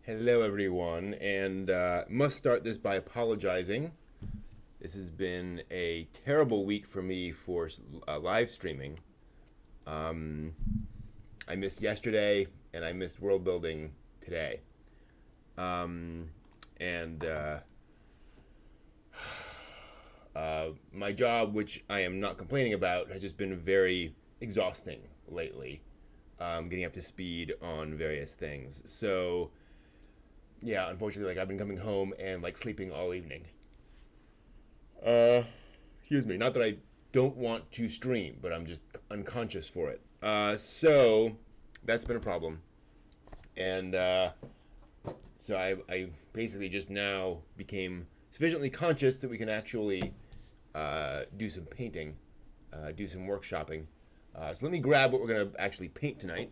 Hello, everyone, and must start this by apologizing. This has been a terrible week for me for live streaming. I missed yesterday, and I missed world building today. And My job, which I am not complaining about, has just been very exhausting lately. Getting up to speed on various things. So yeah, unfortunately, I've been coming home and sleeping all evening. Excuse me. Not that I don't want to stream, but I'm just unconscious for it. So that's been a problem, and so I basically just now became sufficiently conscious that we can actually do some painting, do some workshopping. So let me grab what we're gonna actually paint tonight.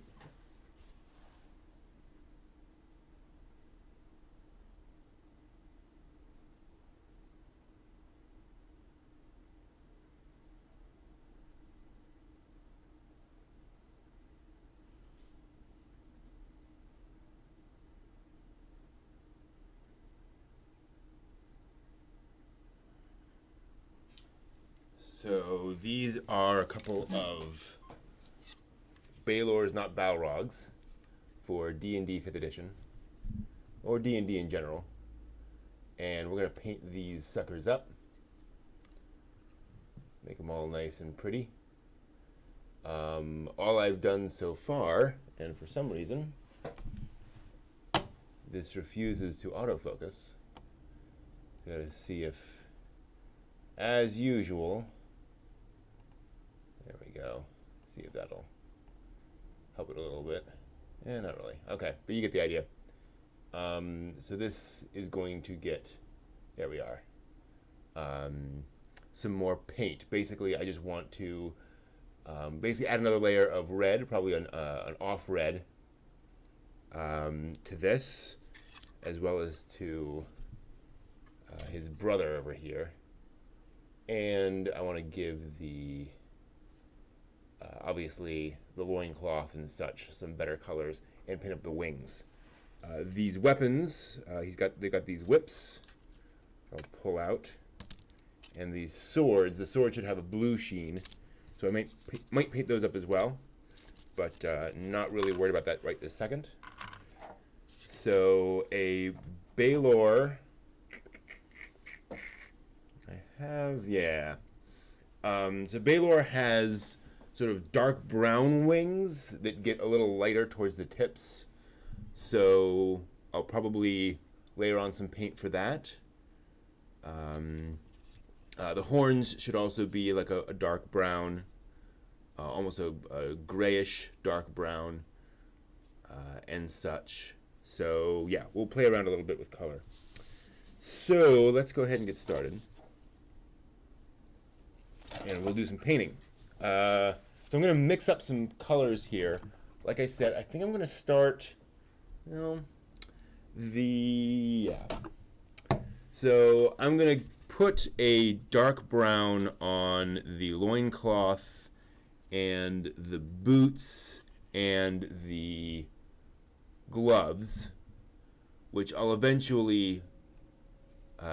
So these are a couple of Balor's, not Balrogs, for D&D 5th edition, or D&D in general. And we're going to paint these suckers up. Make them all nice and pretty. All I've done so far, and for some reason, this refuses to autofocus. Gotta see if, as usual, there we go. See if that'll help it a little bit. Not really. Okay, but you get the idea. So this is going to get, there we are, some more paint. Basically, I just want to basically add another layer of red, probably an off red, to this, as well as to his brother over here. And I want to give the obviously the loincloth and such some better colors, and paint up the wings. These weapons, they got these whips I'll pull out, and these swords. The sword should have a blue sheen, so I might paint those up as well, but not really worried about that right this second. So a Balor, so Balor has sort of dark brown wings that get a little lighter towards the tips. So I'll probably layer on some paint for that. The horns should also be like a dark brown, almost a grayish dark brown, and such. So yeah, we'll play around a little bit with color. So let's go ahead and get started. And we'll do some painting. So I'm going to mix up some colors here. Like I said, I think I'm going to start, So I'm going to put a dark brown on the loincloth and the boots and the gloves, which I'll eventually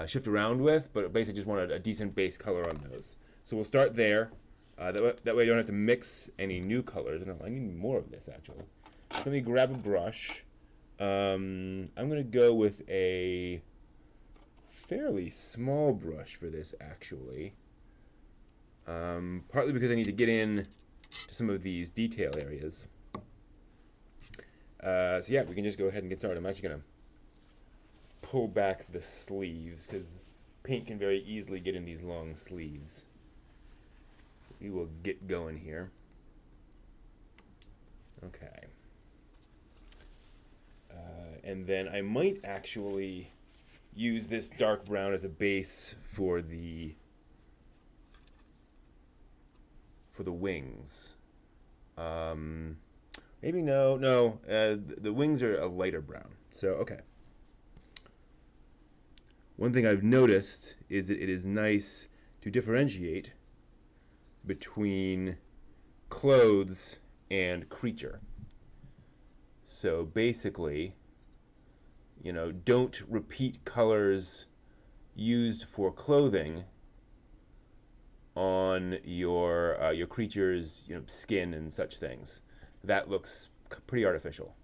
shift around with, but basically just want a decent base color on those. So we'll start there. That way I don't have to mix any new colors. No, I need more of this, actually. So let me grab a brush. I'm going to go with a fairly small brush for this, actually. Partly because I need to get in to some of these detail areas. So yeah, we can just go ahead and get started. I'm actually going to pull back the sleeves, because paint can very easily get in these long sleeves. We will get going here. Okay. And then I might actually use this dark brown as a base for the wings. Maybe no. The wings are a lighter brown. So okay. One thing I've noticed is that it is nice to differentiate between clothes and creature. So basically, don't repeat colors used for clothing on your creature's skin and such things. That looks pretty artificial.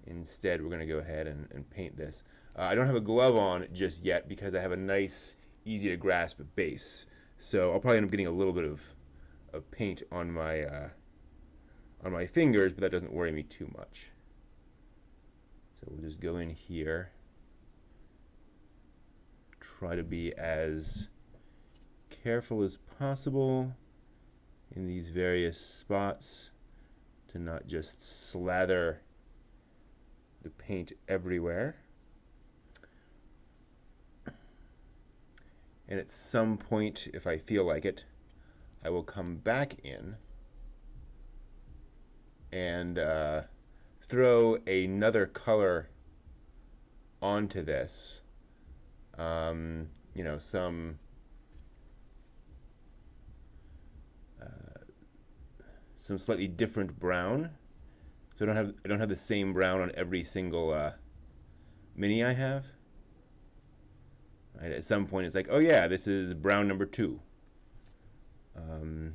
Instead, we're going to go ahead and paint this. I don't have a glove on just yet because I have a nice, easy to grasp base. So I'll probably end up getting a little bit of paint on my fingers, but that doesn't worry me too much. So we'll just go in here. Try to be as careful as possible in these various spots to not just slather the paint everywhere. And at some point, if I feel like it, I will come back in and throw another color onto this. Some slightly different brown. So I don't have the same brown on every single mini I have. Right, at some point it's like, oh yeah, this is brown number 2. And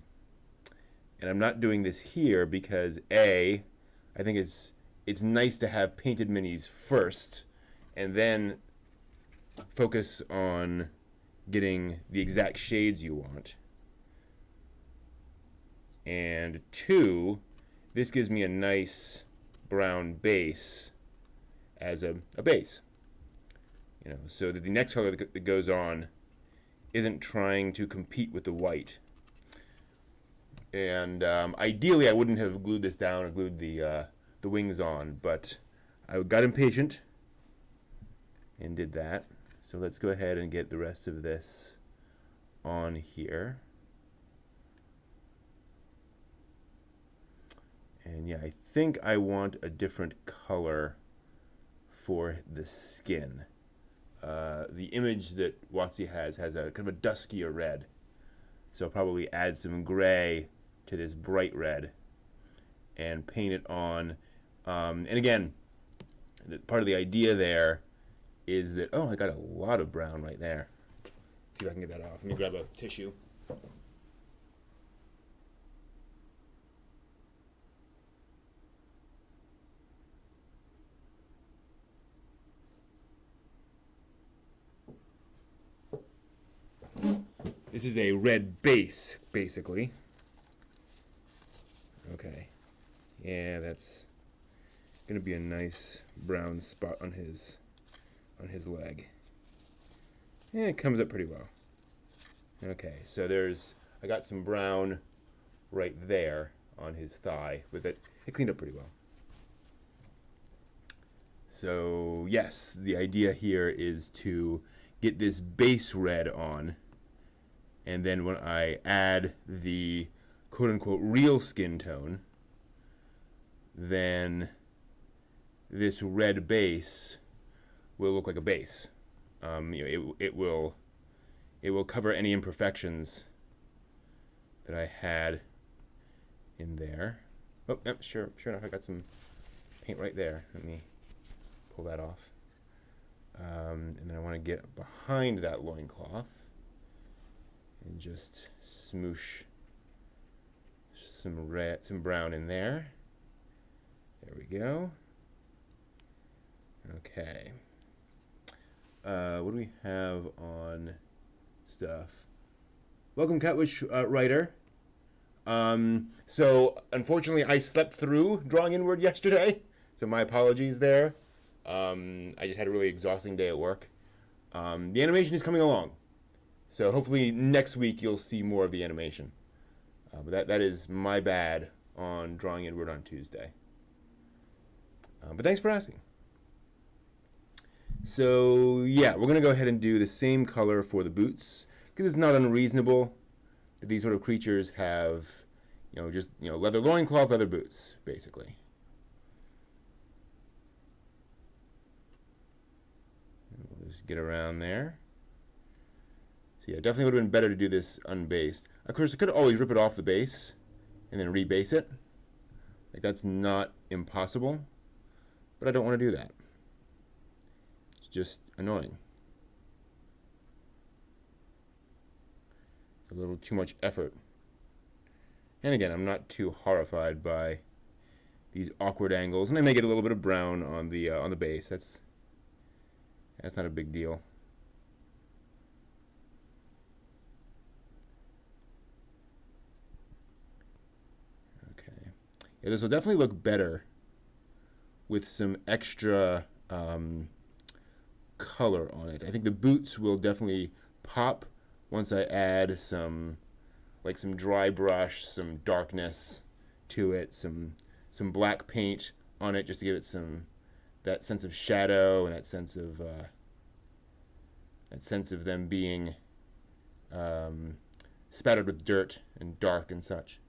I'm not doing this here because I think it's nice to have painted minis first and then focus on getting the exact shades you want. And 2, this gives me a nice brown base as a base. So that the next color that goes on isn't trying to compete with the white. And ideally, I wouldn't have glued this down or glued the wings on, but I got impatient and did that. So let's go ahead and get the rest of this on here. And yeah, I think I want a different color for the skin. The image that WotC has a kind of a duskier red. So I'll probably add some gray to this bright red and paint it on. And again, part of the idea there is that, oh, I got a lot of brown right there. Let's see if I can get that off. Let me grab a tissue. This is a red base, basically. Okay. Yeah, that's gonna be a nice brown spot on his leg. Yeah, it comes up pretty well. Okay, so I got some brown right there on his thigh with it. It cleaned up pretty well. So yes, the idea here is to get this base red on, and then when I add the quote-unquote real skin tone, then this red base will look like a base. It will cover any imperfections that I had in there. Oh, yep, sure enough, I got some paint right there. Let me pull that off. And then I want to get behind that loincloth and just smoosh some brown in there. There we go. Okay. What do we have on stuff? Welcome, Catwish Writer. So unfortunately, I slept through Drawing Inward yesterday, so my apologies there. I just had a really exhausting day at work. The animation is coming along, so hopefully next week you'll see more of the animation. But that is my bad on Drawing Inward on Tuesday. But thanks for asking. So yeah, we're gonna go ahead and do the same color for the boots because it's not unreasonable that these sort of creatures have, just leather loincloth, leather boots, basically. We'll just get around there. So yeah, definitely would have been better to do this unbased. Of course, I could always rip it off the base and then rebase it. Like, that's not impossible, but I don't want to do that. just annoying. A little too much effort. And again, I'm not too horrified by these awkward angles, and I may get a little bit of brown on the base. That's not a big deal. Okay, yeah, this will definitely look better with some extra color on it. I think the boots will definitely pop once I add some dry brush, some darkness to it, some black paint on it, just to give it that sense of shadow and that sense of them being spattered with dirt and dark and such.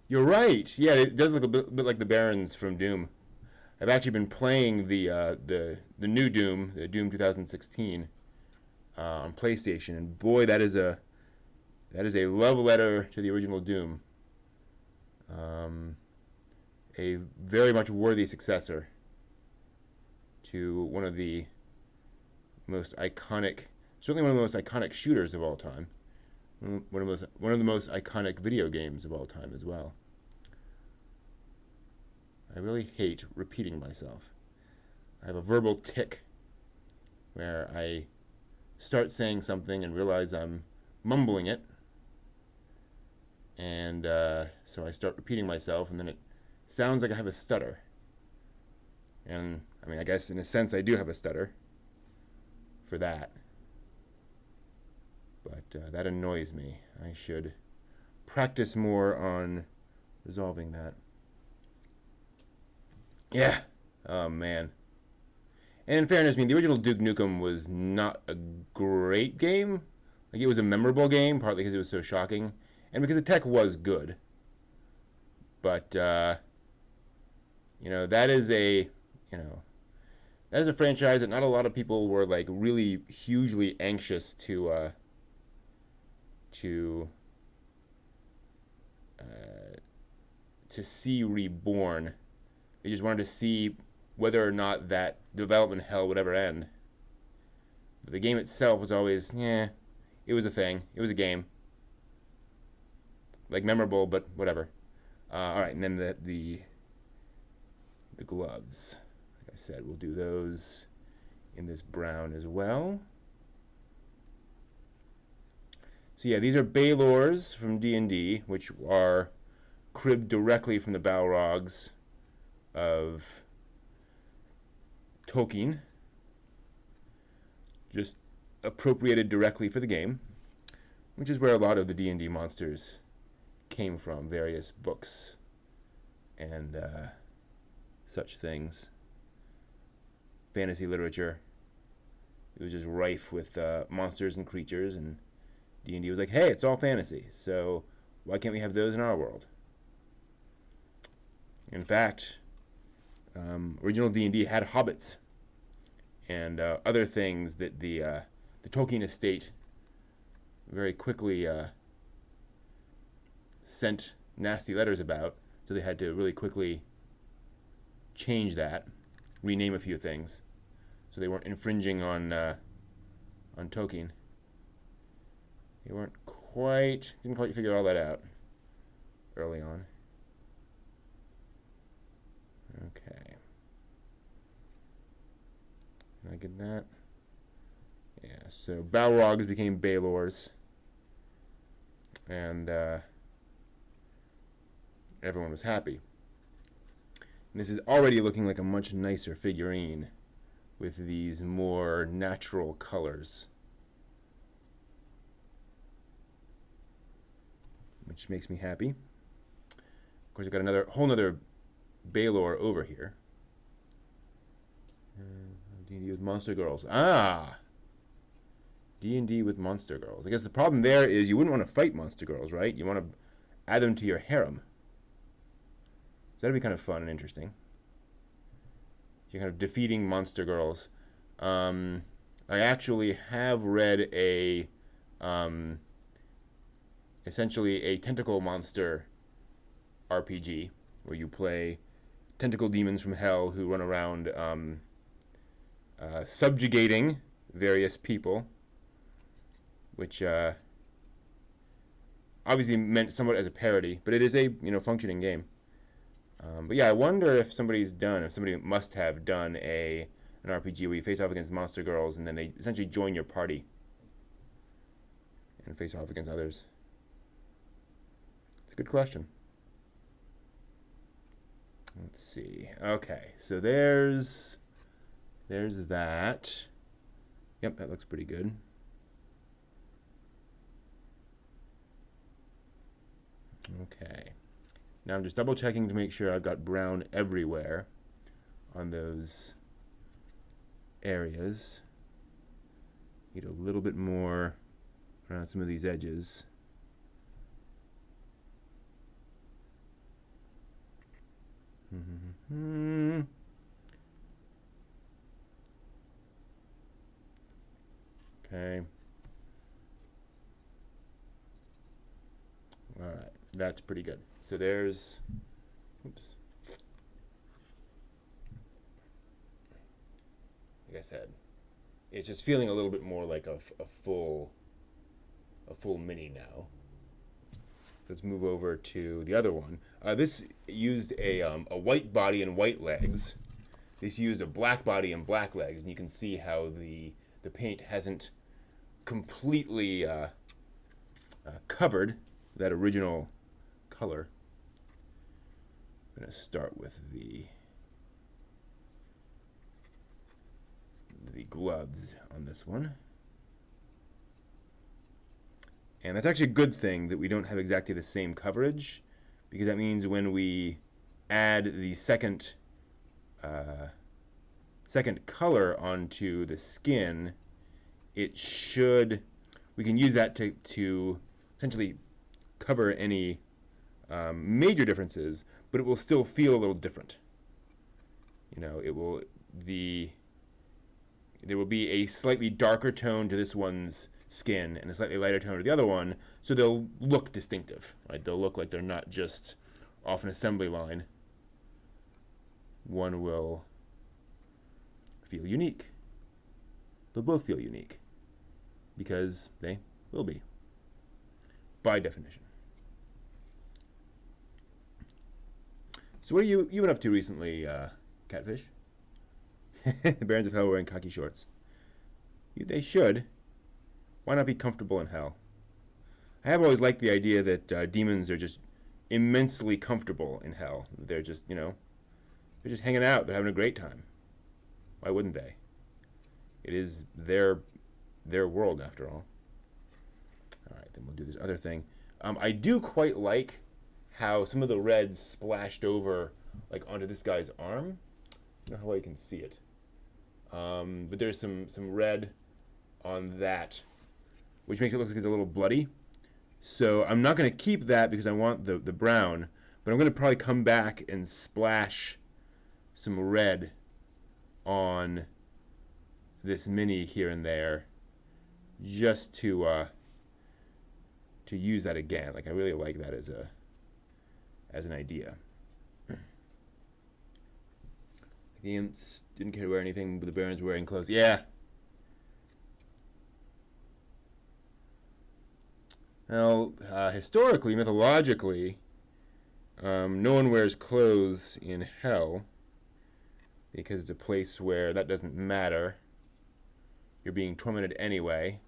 You're right. Yeah, it does look a bit like the Barons from Doom. I've actually been playing the new Doom, the Doom 2016, on PlayStation, and boy, that is a love letter to the original Doom. A very much worthy successor to one of the most iconic, certainly one of the most iconic shooters of all time. One of the most iconic video games of all time as well. I really hate repeating myself. I have a verbal tic where I start saying something and realize I'm mumbling it, and so I start repeating myself, and then it sounds like I have a stutter. And I mean, I guess in a sense I do have a stutter for that, but that annoys me. I should practice more on resolving that. Yeah. Oh, man. And in fairness, I mean, the original Duke Nukem was not a great game. Like, it was a memorable game, partly because it was so shocking, and because the tech was good. But, that is a franchise that not a lot of people were, like, really hugely anxious to see reborn. They just wanted to see whether or not that development hell would ever end. But the game itself was always, it was a thing. It was a game. Like, memorable, but whatever. Alright, and then the gloves. Like I said, we'll do those in this brown as well. So yeah, these are Balors from D&D, which are cribbed directly from the Balrogs of Tolkien, just appropriated directly for the game, which is where a lot of the D&D monsters came from, various books and such things. Fantasy literature. It was just rife with monsters and creatures, and D&D was like, hey, it's all fantasy, so why can't we have those in our world? In fact, original D&D had hobbits and other things that the Tolkien estate very quickly sent nasty letters about, so they had to really quickly change that, rename a few things, so they weren't infringing on Tolkien. They didn't quite figure all that out early on. Okay. Can I get that? Yeah, so Balrogs became Balors. And everyone was happy. And this is already looking like a much nicer figurine with these more natural colors, which makes me happy. Of course, I've got whole nother Balor over here. D&D with Monster Girls. D&D with Monster Girls. I guess the problem there is you wouldn't want to fight Monster Girls, right? You want to add them to your harem. So that'd be kind of fun and interesting. You're kind of defeating Monster Girls. I actually have read essentially a tentacle monster RPG where you play tentacle demons from hell who run around subjugating various people, which obviously meant somewhat as a parody, but it is a functioning game. But yeah, I wonder if somebody must have done an RPG where you face off against monster girls and then they essentially join your party and face off against others. It's a good question. Let's see. Okay, so there's that. Yep, that looks pretty good. Okay. Now I'm just double checking to make sure I've got brown everywhere on those areas. Need a little bit more around some of these edges. Okay. All right, that's pretty good. So there's, oops. Like I said, it's just feeling a little bit more like a full mini now. Let's move over to the other one. This used a white body and white legs. This used a black body and black legs, and you can see how the paint hasn't completely covered that original color. I'm going to start with the gloves on this one. And that's actually a good thing that we don't have exactly the same coverage, because that means when we add the second color onto the skin, we can use that to essentially cover any major differences, but it will still feel a little different. There will be a slightly darker tone to this one's skin and a slightly lighter tone to the other one, so they'll look distinctive, right? They'll look like they're not just off an assembly line. One will feel unique. They'll both feel unique because they will be, by definition. So what have you been up to recently, Catfish? The Barons of Hell wearing khaki shorts. They should. Why not be comfortable in hell? I have always liked the idea that demons are just immensely comfortable in hell. They're just, they're just hanging out. They're having a great time. Why wouldn't they? It is their world, after all. All right, then we'll do this other thing. I do quite like how some of the red splashed over, like onto this guy's arm. I don't know how well you can see it. But there's some red on that, which makes it look like it's a little bloody. So I'm not going to keep that because I want the brown, but I'm going to probably come back and splash some red on this mini here and there, just to use that again. Like, I really like that as an idea. The imps didn't care to wear anything, but the barons were wearing clothes. Yeah. Well, historically, mythologically, no one wears clothes in hell because it's a place where that doesn't matter. You're being tormented anyway.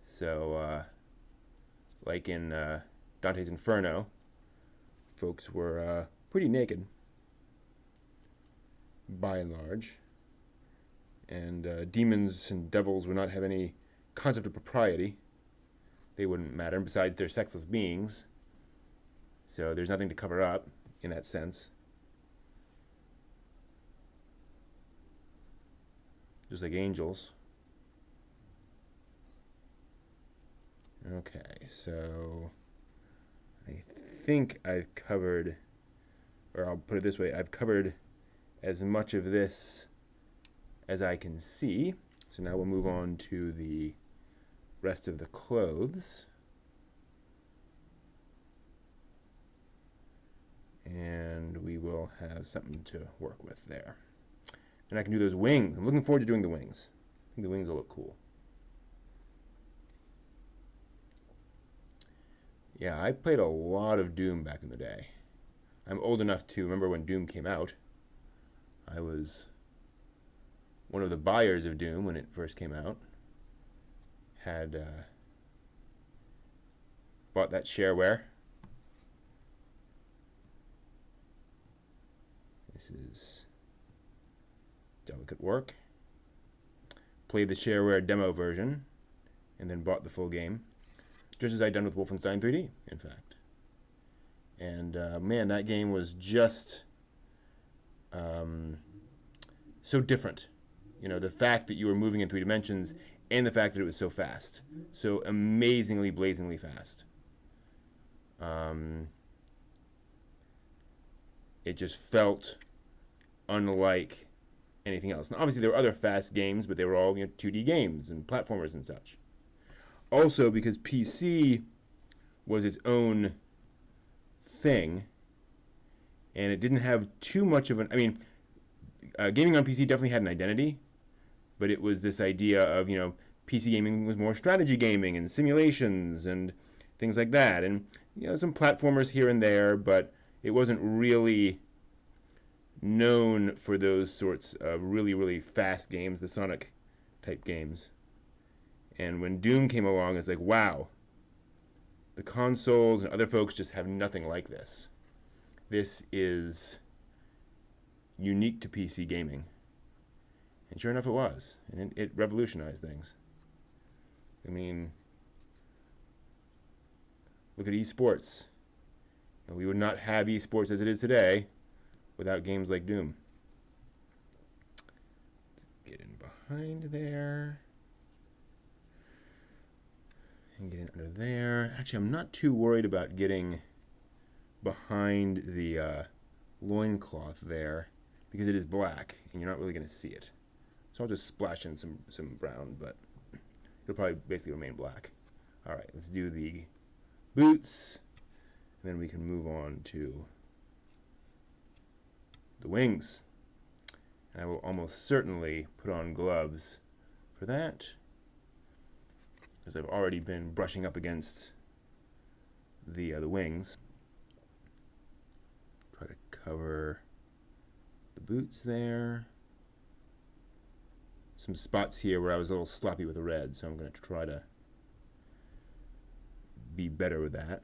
So, like in Dante's Inferno, folks were pretty naked, by and large. And demons and devils would not have any concept of propriety. They wouldn't matter. And besides, they're sexless beings, so there's nothing to cover up in that sense. Just like angels. Okay, so I think I've covered, or I'll put it this way, I've covered as much of this as I can see. So now we'll move on to the rest of the clothes. And we will we'll have something to work with there. And I can do those wings. I'm looking forward to doing the wings. I think the wings will look cool. Yeah, I played a lot of Doom back in the day. I'm old enough to remember when Doom came out. I was one of the buyers of Doom when it first came out. Had bought that shareware. This is delicate work. Played the shareware demo version and then bought the full game. Just as I'd done with Wolfenstein 3D, in fact. And man, that game was just so different. You know, the fact that you were moving in 3 dimensions and the fact that it was so fast. So amazingly, blazingly fast. It just felt unlike anything else. Now, obviously, there were other fast games, but they were all 2D games and platformers and such. Also, because PC was its own thing, and it didn't have too much of an... I mean, gaming on PC definitely had an identity, but it was this idea of, PC gaming was more strategy gaming and simulations and things like that. And, some platformers here and there, but it wasn't really known for those sorts of really, really fast games, the Sonic-type games. And when Doom came along, it's like, wow, the consoles and other folks just have nothing like this. This is unique to PC gaming. And sure enough, it was. And it revolutionized things. I mean, look at esports. We would not have esports as it is today without games like Doom. Get in behind there. And get in under there. Actually, I'm not too worried about getting behind the loincloth there because it is black and you're not really going to see it. So I'll just splash in some brown, but it'll probably basically remain black. All right, let's do the boots, and then we can move on to the wings. And I will almost certainly put on gloves for that, because I've already been brushing up against the wings. Try to cover the boots there. Some spots here where I was a little sloppy with the red, so I'm going to try to be better with that.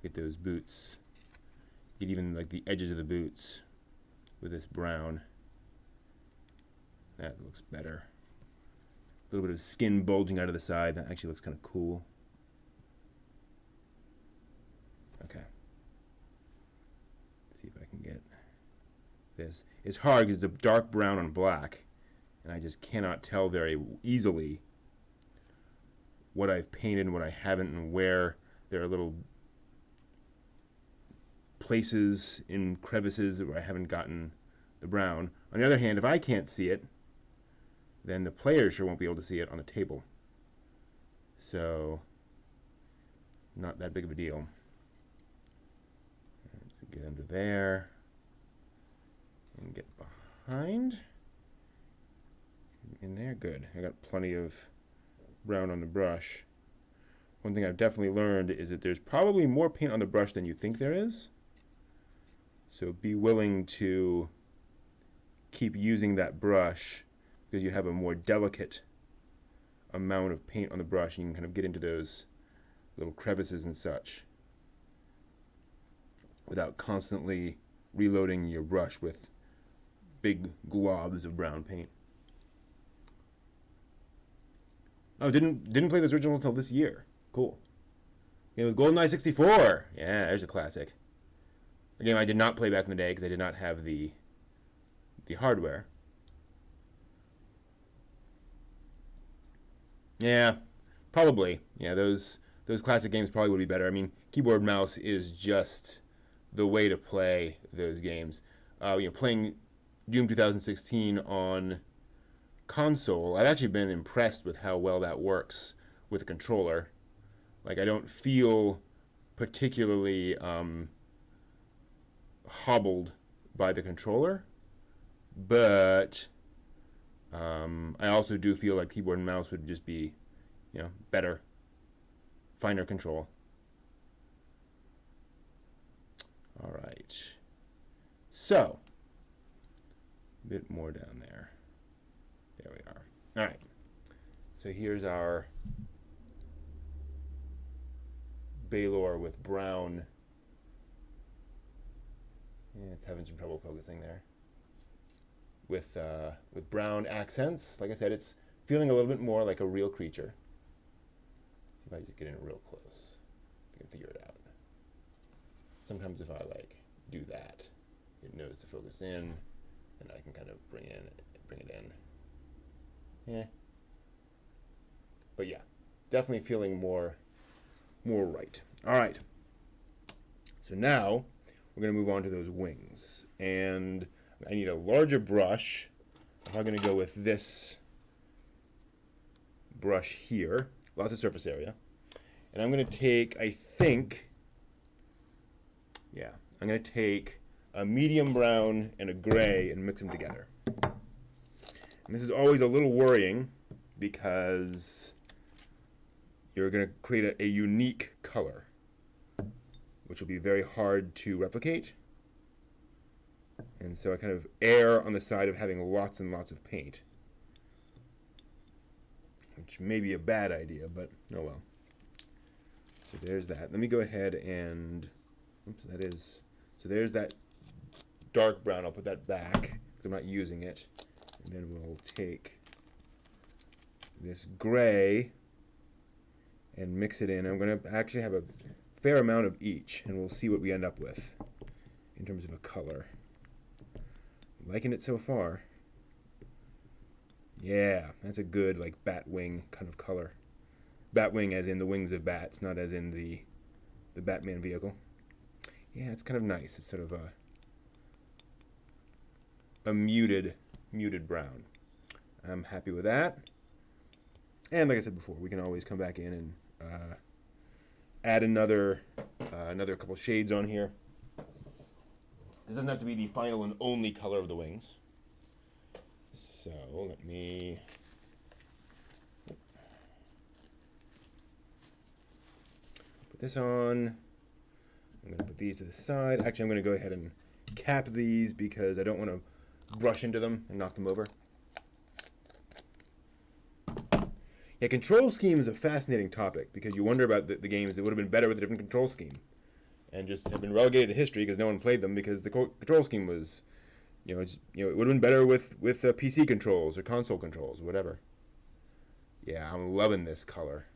Get those boots. Get even like the edges of the boots with this brown. That looks better. A little bit of skin bulging out of the side. That actually looks kind of cool. Okay. Let's see if I can get this. It's hard because it's a dark brown on black, and I just cannot tell very easily what I've painted and what I haven't, and where there are little places in crevices where I haven't gotten the brown. On the other hand, if I can't see it, then the player sure won't be able to see it on the table. So, not that big of a deal. Let's get under there and get behind. In there, good. I got plenty of brown on the brush. One thing I've definitely learned is that there's probably more paint on the brush than you think there is. So be willing to keep using that brush because you have a more delicate amount of paint on the brush and you can kind of get into those little crevices and such without constantly reloading your brush with big globs of brown paint. Oh, didn't play this original until this year. Cool. Game with GoldenEye 64. Yeah, there's a classic. A game I did not play back in the day because I did not have the hardware. Yeah, probably. Yeah, those classic games probably would be better. I mean, keyboard mouse is just the way to play those games. Playing Doom 2016 on console, I've actually been impressed with how well that works with a controller. Like, I don't feel particularly hobbled by the controller, but I also do feel like keyboard and mouse would just be, better, finer control. All right. So, a bit more down there. There we are. All right. So here's our Balor with brown. Yeah, it's having some trouble focusing there. With brown accents. Like I said, it's feeling a little bit more like a real creature. See if I just get in real close. I can figure it out. Sometimes if I do that, it knows to focus in, and I can kind of bring it in. Yeah. But yeah, definitely feeling more right. All right. So now we're going to move on to those wings. And I need a larger brush. I'm going to go with this brush here. Lots of surface area. And I'm going to take, I'm going to take a medium brown and a gray and mix them together. And this is always a little worrying because you're going to create a unique color, which will be very hard to replicate. And so I kind of err on the side of having lots and lots of paint, which may be a bad idea, but oh well. So there's that. Let me go ahead and, so there's that dark brown. I'll put that back because I'm not using it. And then we'll take this gray and mix it in. I'm going to actually have a fair amount of each, and we'll see what we end up with in terms of a color. Liking it so far. Yeah, that's a good bat wing kind of color. Bat wing as in the wings of bats, not as in the Batman vehicle. Yeah, it's kind of nice. It's sort of a muted brown. I'm happy with that. And like I said before, we can always come back in and add another couple shades on here. This doesn't have to be the final and only color of the wings. So let me put this on. I'm going to put these to the side. Actually, I'm going to go ahead and cap these because I don't want to brush into them and knock them over. Yeah, control scheme is a fascinating topic because you wonder about the games that would have been better with a different control scheme and just have been relegated to history because no one played them because the control scheme was, it would have been better with PC controls or console controls, whatever. Yeah, I'm loving this color.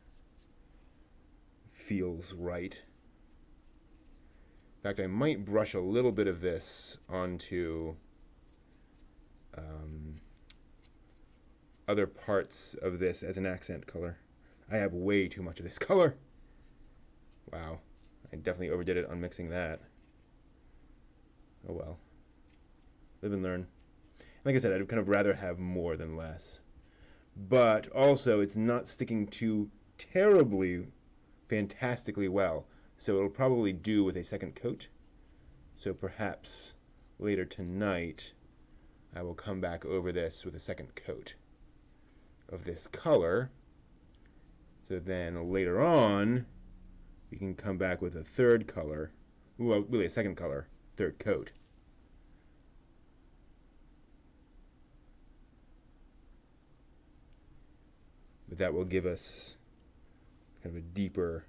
Feels right. In fact, I might brush a little bit of this onto other parts of this as an accent color. I have way too much of this color. Wow. I definitely overdid it on mixing that. Oh well. Live and learn. Like I said, I'd kind of rather have more than less. But also, it's not sticking too terribly, fantastically well. So it'll probably do with a second coat. So perhaps later tonight, I will come back over this with a second coat of this color. So then later on, we can come back with a third color. Well, really a second color, third coat. But that will give us kind of a deeper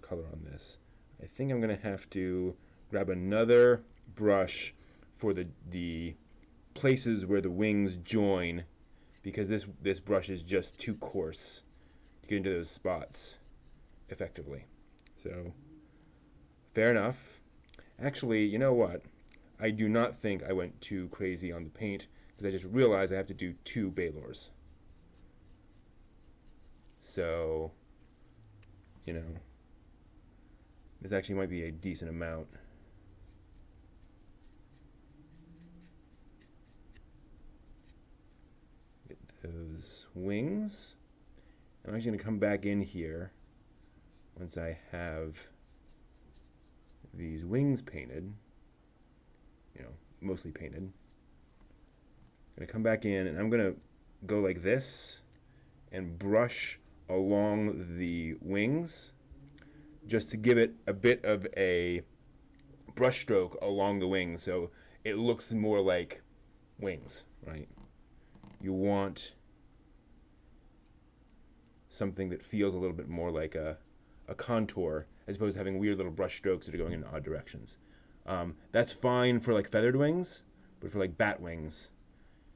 color on this. I think I'm going to have to grab another brush for the places where the wings join, because this brush is just too coarse to get into those spots effectively. So, fair enough. Actually, you know what? I do not think I went too crazy on the paint, because I just realized I have to do 2 Balors. So, this actually might be a decent amount. Get those wings. I'm actually going to come back in here once I have these wings painted. mostly painted. I'm going to come back in, and I'm going to go like this and brush along the wings just to give it a bit of a brush stroke along the wings so it looks more like wings, right? You want something that feels a little bit more like a contour as opposed to having weird little brush strokes that are going in odd directions. That's fine for like feathered wings, but for like bat wings,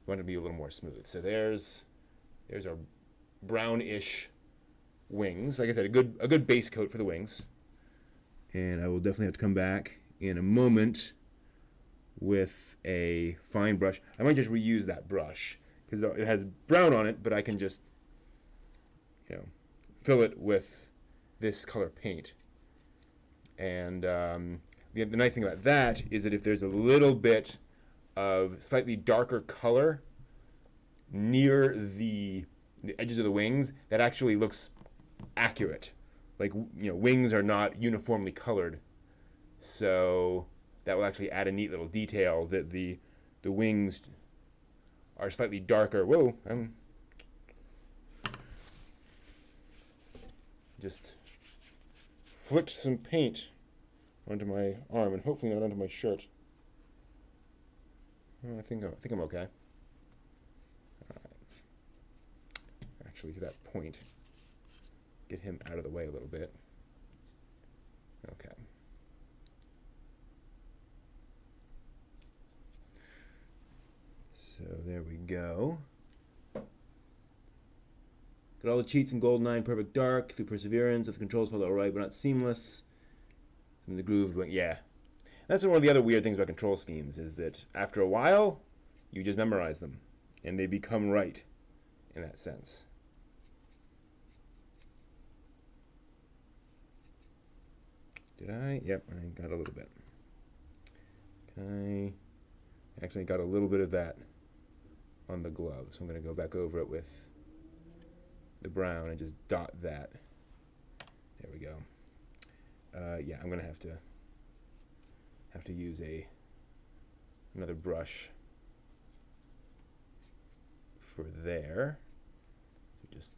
you want it to be a little more smooth. So there's our brownish wings. Like I said, a good base coat for the wings. And I will definitely have to come back in a moment with a fine brush. I might just reuse that brush because it has brown on it, but I can just, fill it with this color paint. And the nice thing about that is that if there's a little bit of slightly darker color near the edges of the wings, that actually looks accurate. Like, wings are not uniformly colored, so that will actually add a neat little detail that the wings are slightly darker. Whoa, I'm just flicked some paint onto my arm and hopefully not onto my shirt. I think I'm okay. All right. Actually, to that point, get him out of the way a little bit. Okay. So there we go. Got all the cheats in GoldenEye Perfect Dark through Perseverance. If the controls felt alright but not seamless. And the groove went, yeah. That's one of the other weird things about control schemes is that after a while, you just memorize them. And they become right in that sense. Did I? Yep, I got a little bit. I actually got a little bit of that on the glove. So I'm going to go back over it with the brown and just dot that. There we go. Yeah, I'm going to have to use another brush for there. Just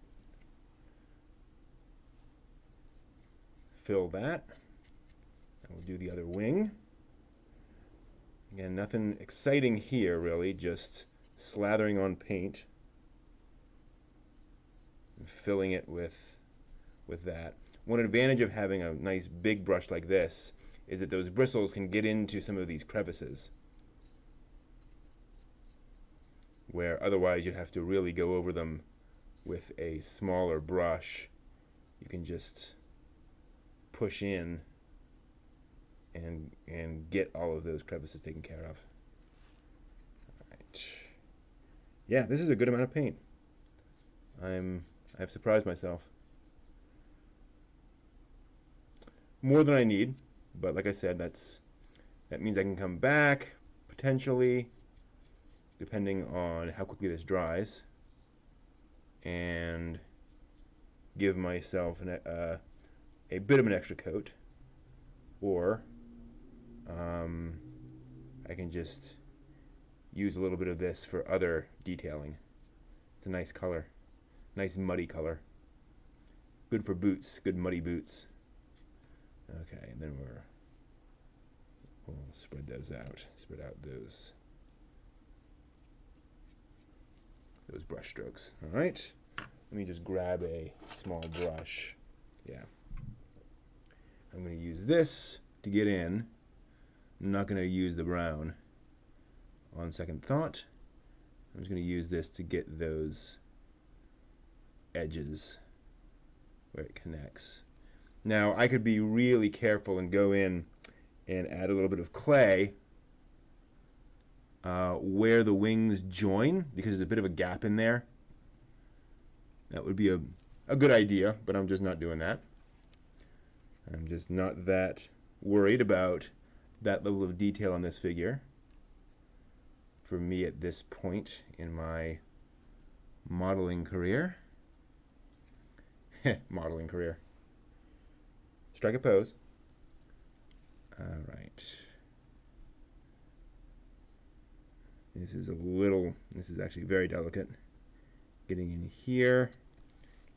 fill that. And we'll do the other wing. Again, nothing exciting here really, just slathering on paint and filling it with that. One advantage of having a nice big brush like this is that those bristles can get into some of these crevices where otherwise you'd have to really go over them with a smaller brush. You can just push in and get all of those crevices taken care of. All right. Yeah, this is a good amount of paint. I've surprised myself. More than I need, but like I said, that means I can come back potentially, depending on how quickly this dries, and give myself a bit of an extra coat, or I can just use a little bit of this for other detailing. It's a nice color, nice muddy color. Good for boots, good muddy boots. Okay, and then we'll spread those out. Spread out those brush strokes. All right. Let me just grab a small brush. Yeah. I'm going to use this to get in. I'm not going to use the brown on second thought. I'm just going to use this to get those edges where it connects. Now, I could be really careful and go in and add a little bit of clay where the wings join, because there's a bit of a gap in there. That would be a good idea, but I'm just not doing that. I'm just not that worried about that level of detail on this figure for me at this point in my modeling career. Modeling career. Strike a pose. All right. This is actually very delicate. Getting in here,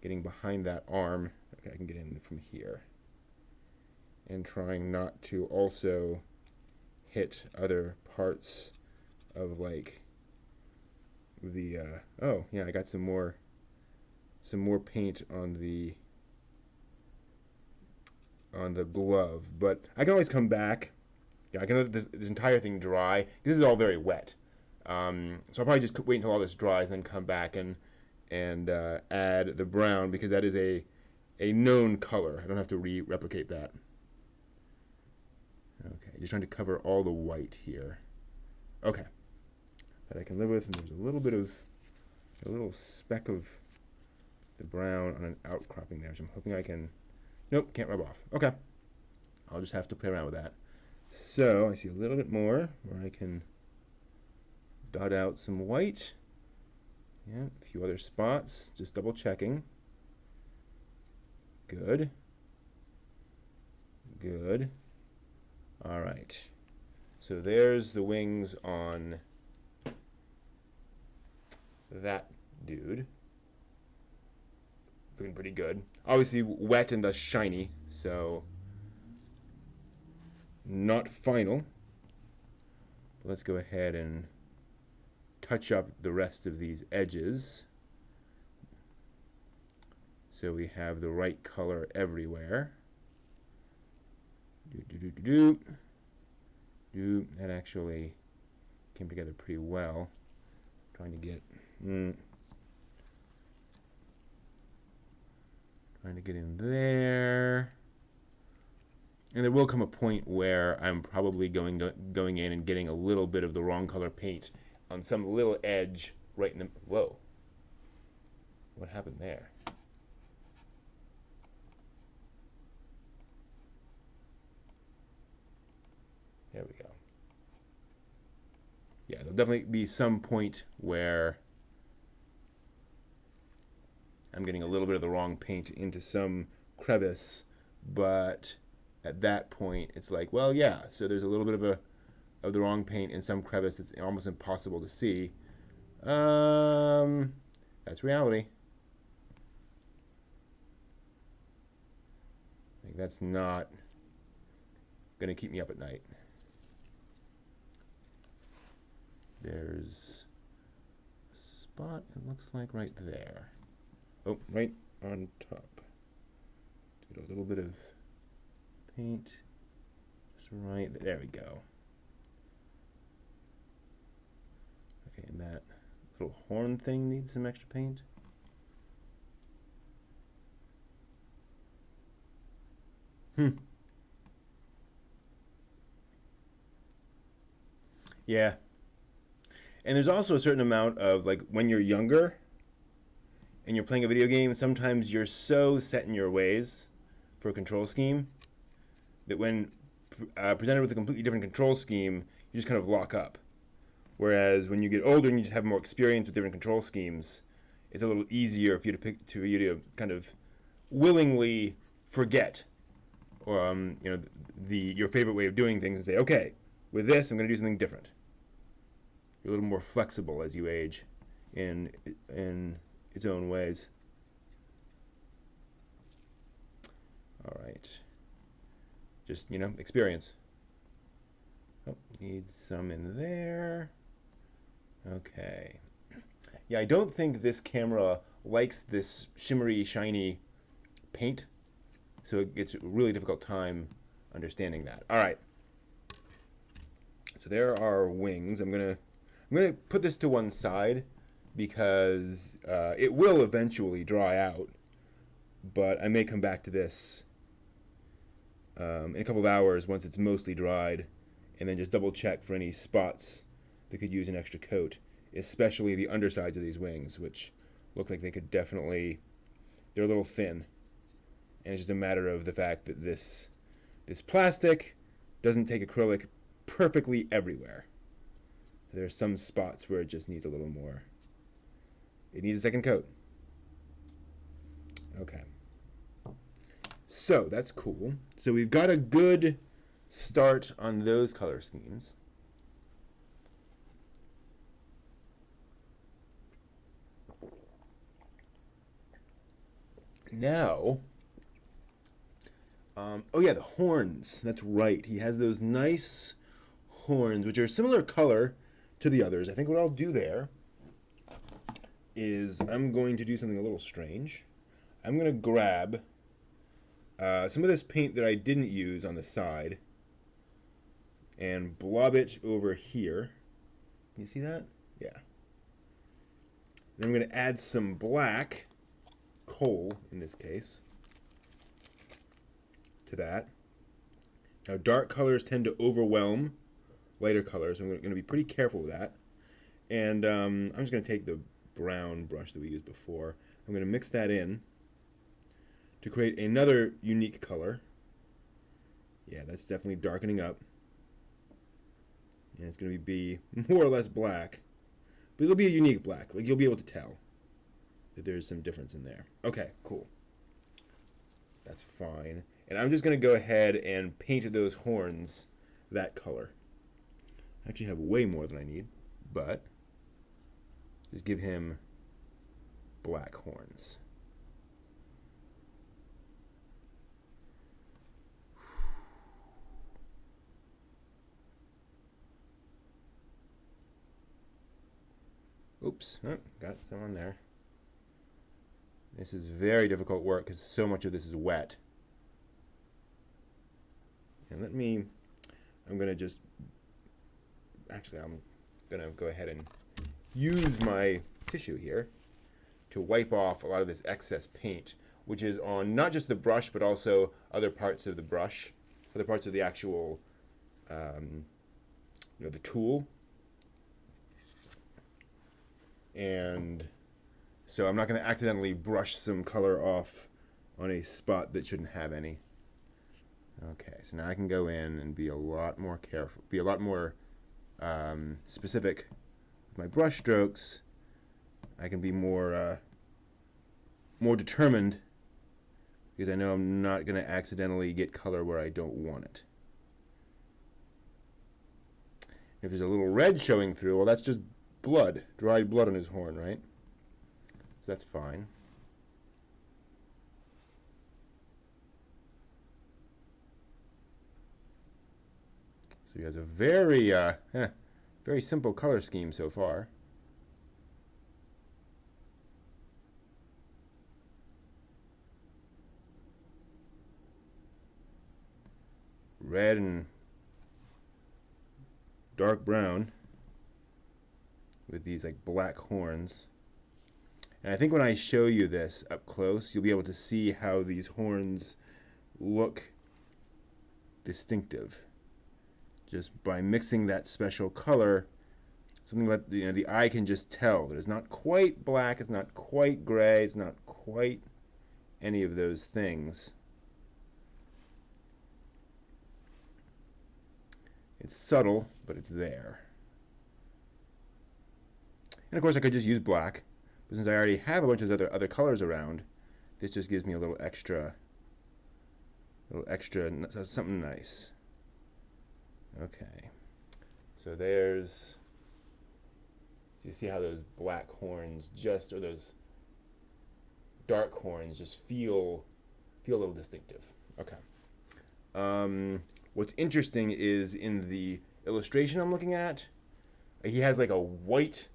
getting behind that arm. Okay, I can get in from here. And trying not to also hit other parts of like the, oh yeah, I got some more paint on the glove, but I can always come back. Yeah, I can let this entire thing dry. This is all very wet. So I'll probably just wait until all this dries and then come back and add the brown, because that is a known color. I don't have to replicate that. Okay, just trying to cover all the white here. Okay, that I can live with, and there's a little speck of the brown on an outcropping there, so I'm hoping I can, nope, can't rub off. Okay, I'll just have to play around with that. So I see a little bit more where I can dot out some white. Yeah, a few other spots, just double checking. Good. Good. All right. So there's the wings on that dude. Looking pretty good. Obviously wet and thus shiny, so not final. Let's go ahead and touch up the rest of these edges so we have the right color everywhere. That actually came together pretty well. Trying to get in there. And there will come a point where I'm probably going in and getting a little bit of the wrong color paint on some little edge right in the, whoa. What happened there? There we go. Yeah, there'll definitely be some point where I'm getting a little bit of the wrong paint into some crevice, but at that point it's like, well, yeah, so there's a little bit of the wrong paint in some crevice that's almost impossible to see. That's reality. I think that's not gonna keep me up at night. There's a spot, it looks like right there. Oh, right on top. Get a little bit of paint. Just right there we go. Okay, and that little horn thing needs some extra paint. Yeah. And there's also a certain amount of, like, when you're younger and you're playing a video game, sometimes you're so set in your ways for a control scheme that when presented with a completely different control scheme, you just kind of lock up. Whereas when you get older and you just have more experience with different control schemes, it's a little easier for you to kind of willingly forget, your favorite way of doing things and say, okay, with this I'm going to do something different. You're a little more flexible as you age in its own ways. All right. Just, experience. Oh, needs some in there. Okay. Yeah, I don't think this camera likes this shimmery, shiny paint, so it's a really difficult time understanding that. All right. So there are wings. I'm gonna put this to one side because it will eventually dry out, but I may come back to this in a couple of hours once it's mostly dried, and then just double check for any spots that could use an extra coat, especially the undersides of these wings, which look like they could definitely, they're a little thin, and it's just a matter of the fact that this plastic doesn't take acrylic perfectly everywhere. There are some spots where it just needs a little more. It needs a second coat. Okay. So that's cool. So we've got a good start on those color schemes. Now, oh yeah, the horns. That's right. He has those nice horns, which are similar color to the others. I think what I'll do there is I'm going to do something a little strange. I'm going to grab some of this paint that I didn't use on the side and blob it over here. Can you see that? Yeah. Then I'm going to add some black, coal in this case, to that. Now dark colors tend to overwhelm lighter colors, so I'm going to be pretty careful with that. And I'm just going to take the brown brush that we used before. I'm going to mix that in to create another unique color. Yeah, that's definitely darkening up. And it's going to be more or less black. But it'll be a unique black. Like, you'll be able to tell that there's some difference in there. Okay, cool. That's fine. And I'm just going to go ahead and paint those horns that color. I actually have way more than I need, but just give him black horns. Oops, oh, got some on there. This is very difficult work because so much of this is wet. And I'm going to just, actually I'm going to go ahead and use my tissue here to wipe off a lot of this excess paint, which is on not just the brush, but also other parts of the brush, other parts of the actual, the tool. And so I'm not going to accidentally brush some color off on a spot that shouldn't have any. Okay, so now I can go in and be a lot more careful, be a lot more specific with my brush strokes. I can be more determined because I know I'm not going to accidentally get color where I don't want it. If there's a little red showing through, well, that's just blood, dried blood on his horn, right? So that's fine. So he has a very, very simple color scheme so far. Red and dark brown with these like black horns. And I think when I show you this up close, you'll be able to see how these horns look distinctive. Just by mixing that special color, something that the eye can just tell that it's not quite black, it's not quite gray, it's not quite any of those things. It's subtle, but it's there. And of course I could just use black, but since I already have a bunch of other colors around, this just gives me a little extra, something nice. Okay, so there's, do you see how those black horns just, or those dark horns just feel a little distinctive. Okay. What's interesting is in the illustration I'm looking at, he has like a white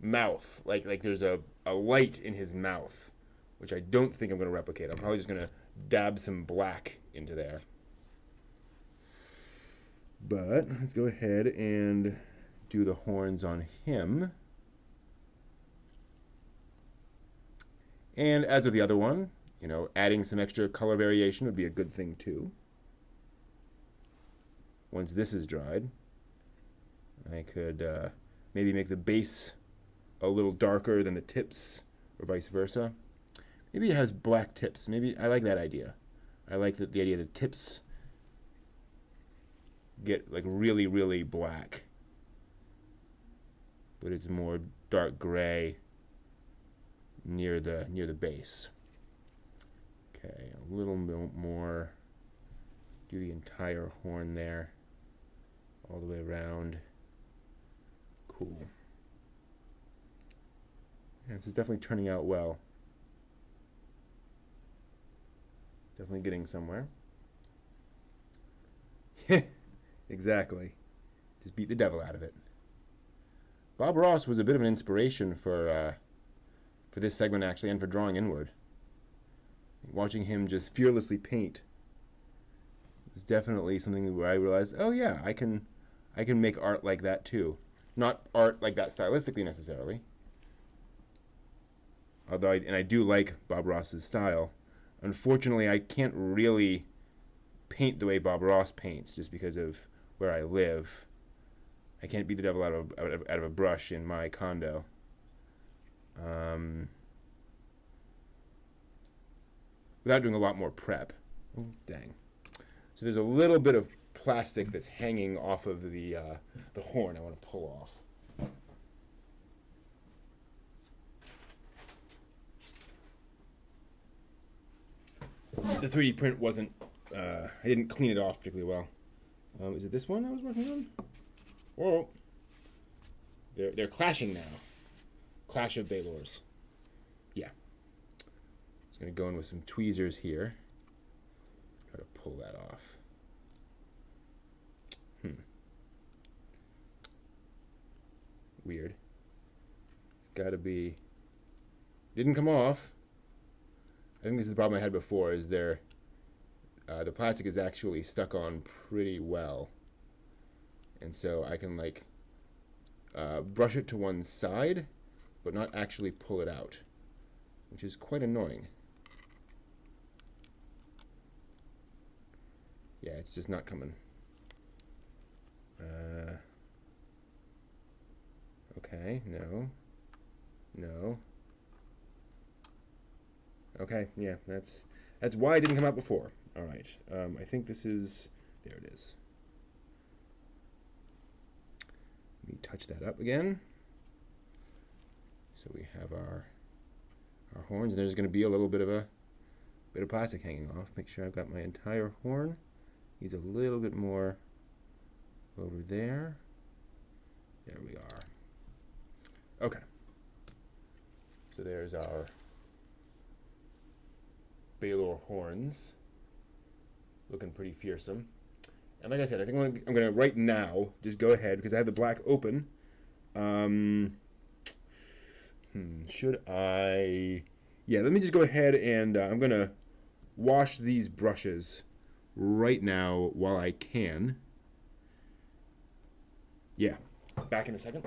mouth, like there's a light in his mouth, which I don't think I'm going to replicate. I'm probably just going to dab some black into there. But let's go ahead and do the horns on him. And as with the other one, adding some extra color variation would be a good thing too. Once this is dried, I could maybe make the base a little darker than the tips, or vice versa. Maybe it has black tips. Maybe I like that idea. I like the idea that tips get like really, really black, but it's more dark gray near the base. Okay, a little bit more. Do the entire horn there, all the way around. Cool. Yeah, this is definitely turning out well. Definitely getting somewhere. Exactly. Just beat the devil out of it. Bob Ross was a bit of an inspiration for this segment, actually, and for Drawing Inward. Watching him just fearlessly paint was definitely something where I realized, oh yeah, I can make art like that too. Not art like that stylistically necessarily. Although I do like Bob Ross's style. Unfortunately, I can't really paint the way Bob Ross paints just because of where I live. I can't beat the devil out of a brush in my condo. Without doing a lot more prep. Oh, dang. So there's a little bit of plastic that's hanging off of the horn I want to pull off. The 3D print wasn't, I didn't clean it off particularly well. Is it this one I was working on? Whoa. They're clashing now. Clash of Balors. Yeah. Just going to go in with some tweezers here. Try to pull that off. Weird. It's got to be... Didn't come off. I think this is the problem I had before, is the plastic is actually stuck on pretty well. And so I can like brush it to one side, but not actually pull it out, which is quite annoying. Yeah, it's just not coming. Okay, no. Okay, yeah, that's why it didn't come out before. All right, I think this is, there it is. Let me touch that up again. So we have our horns, and there's going to be a little bit of plastic hanging off. Make sure I've got my entire horn. Needs a little bit more over there. There we are. Okay. So there's our Balor horns, looking pretty fearsome. And like I said, I think I'm going to right now just go ahead, because I have the black open. Should I? Yeah, let me just go ahead and I'm going to wash these brushes right now while I can. Yeah, back in a second.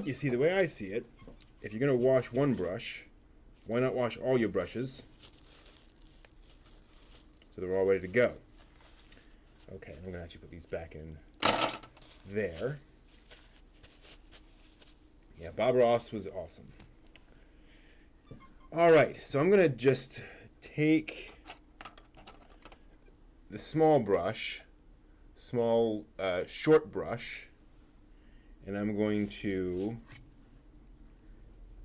You see, the way I see it, if you're going to wash one brush, why not wash all your brushes so they're all ready to go? Okay, I'm going to actually put these back in there. Yeah, Bob Ross was awesome. All right, so I'm going to just take the small brush, short brush, and I'm going to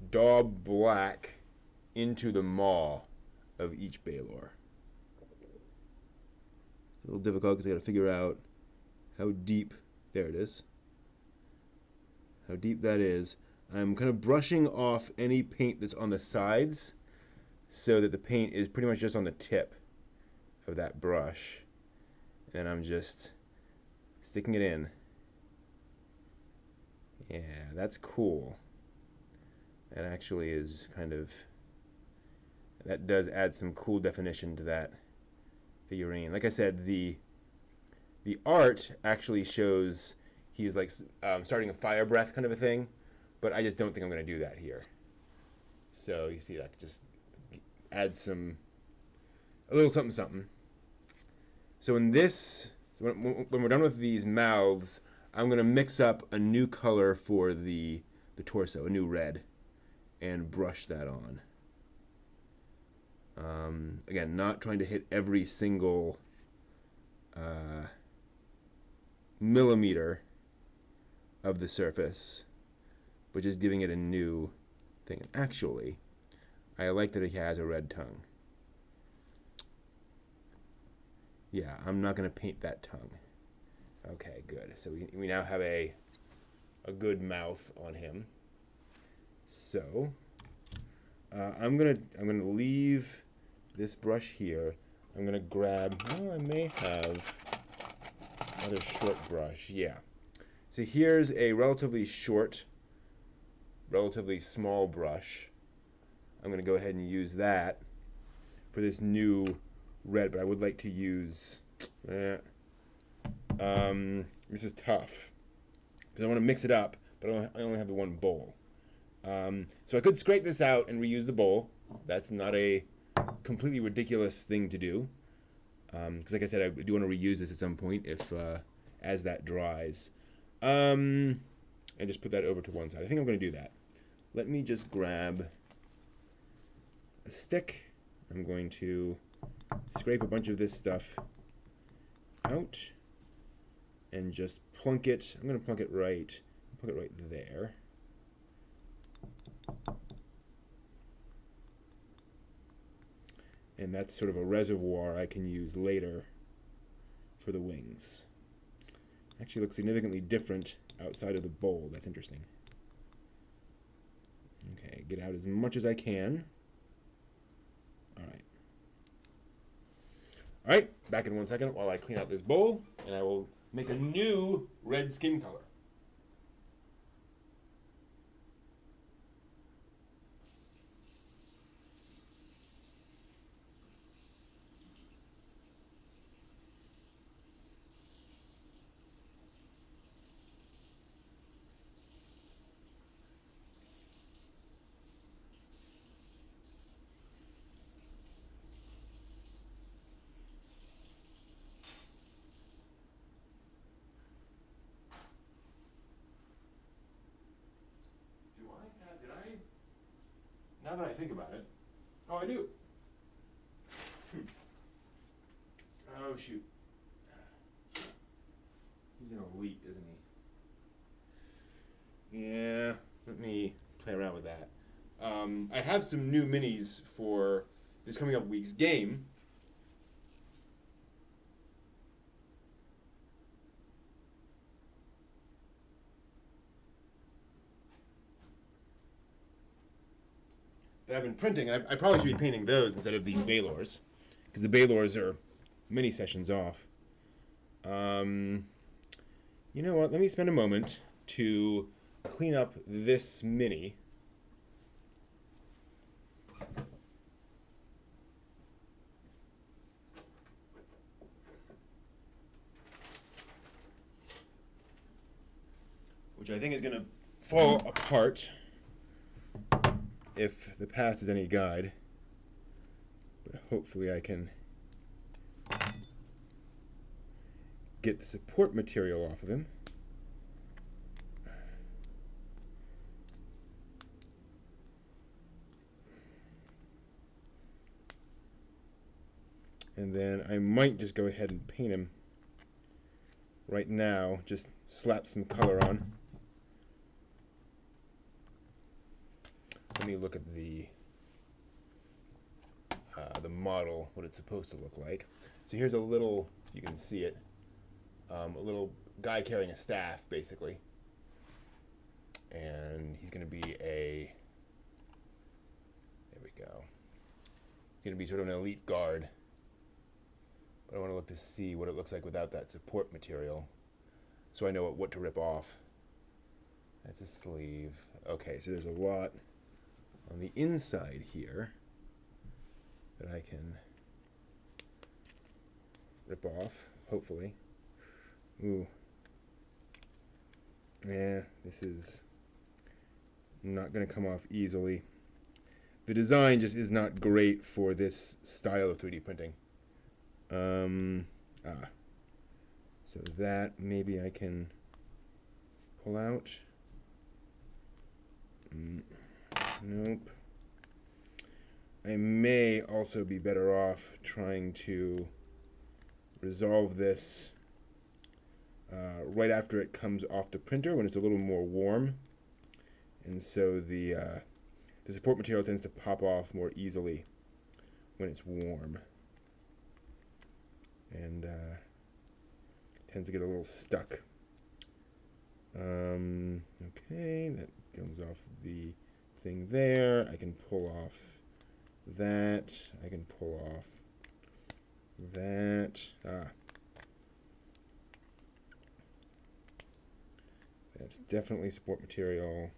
daub black into the maw of each Balor. A little difficult because I got to figure out how deep, there it is, how deep that is. I'm kind of brushing off any paint that's on the sides so that the paint is pretty much just on the tip of that brush. And I'm just sticking it in. Yeah, that's cool. That actually is kind of, that does add some cool definition to that figurine. Like I said, the art actually shows he's like starting a fire breath kind of a thing, but I just don't think I'm going to do that here. So you see, like, just add a little something something. So in this, when we're done with these mouths, I'm going to mix up a new color for the torso, a new red, and brush that on. Again, not trying to hit every single millimeter of the surface, but just giving it a new thing. And actually, I like that he has a red tongue. Yeah, I'm not going to paint that tongue. Okay, good. So we now have a good mouth on him. So I'm gonna leave this brush here. I'm gonna grab. Oh, I may have another short brush. Yeah. So here's a relatively short, relatively small brush. I'm gonna go ahead and use that for this new red, but I would like to use. This is tough because I want to mix it up, but I only have the one bowl. So I could scrape this out and reuse the bowl. That's not a completely ridiculous thing to do. Because like I said, I do want to reuse this at some point if as that dries. And just put that over to one side. I think I'm going to do that. Let me just grab a stick. I'm going to scrape a bunch of this stuff out and just plunk it. I'm going to plunk it right there. And that's sort of a reservoir I can use later for the wings. Actually looks significantly different outside of the bowl. That's interesting. Okay, get out as much as I can. All right, back in 1 second while I clean out this bowl, and I will make a new red skin color. Now that I think about it, oh, I do. Oh, shoot. He's an elite, isn't he? Yeah, let me play around with that. I have some new minis for this coming up week's game. That I've been printing. I probably should be painting those instead of these Balors, because the Balors are mini sessions off. You know what? Let me spend a moment to clean up this mini. Which I think is going to fall apart if the past is any guide. But hopefully I can get the support material off of him. And then I might just go ahead and paint him right now, just slap some color on. Let me look at the model, what it's supposed to look like. So here's a little, you can see it, a little guy carrying a staff, basically. And he's going to be there we go. He's going to be sort of an elite guard. But I want to look to see what it looks like without that support material, so I know what to rip off. That's a sleeve. Okay, so there's a lot on the inside here that I can rip off, hopefully. Ooh. Yeah, this is not going to come off easily. The design just is not great for this style of 3D printing. So that maybe I can pull out. Nope. I may also be better off trying to resolve this right after it comes off the printer when it's a little more warm, and so the support material tends to pop off more easily when it's warm, and tends to get a little stuck. Okay, that comes off the thing there. I can pull off that. I can pull off that. That's definitely support material,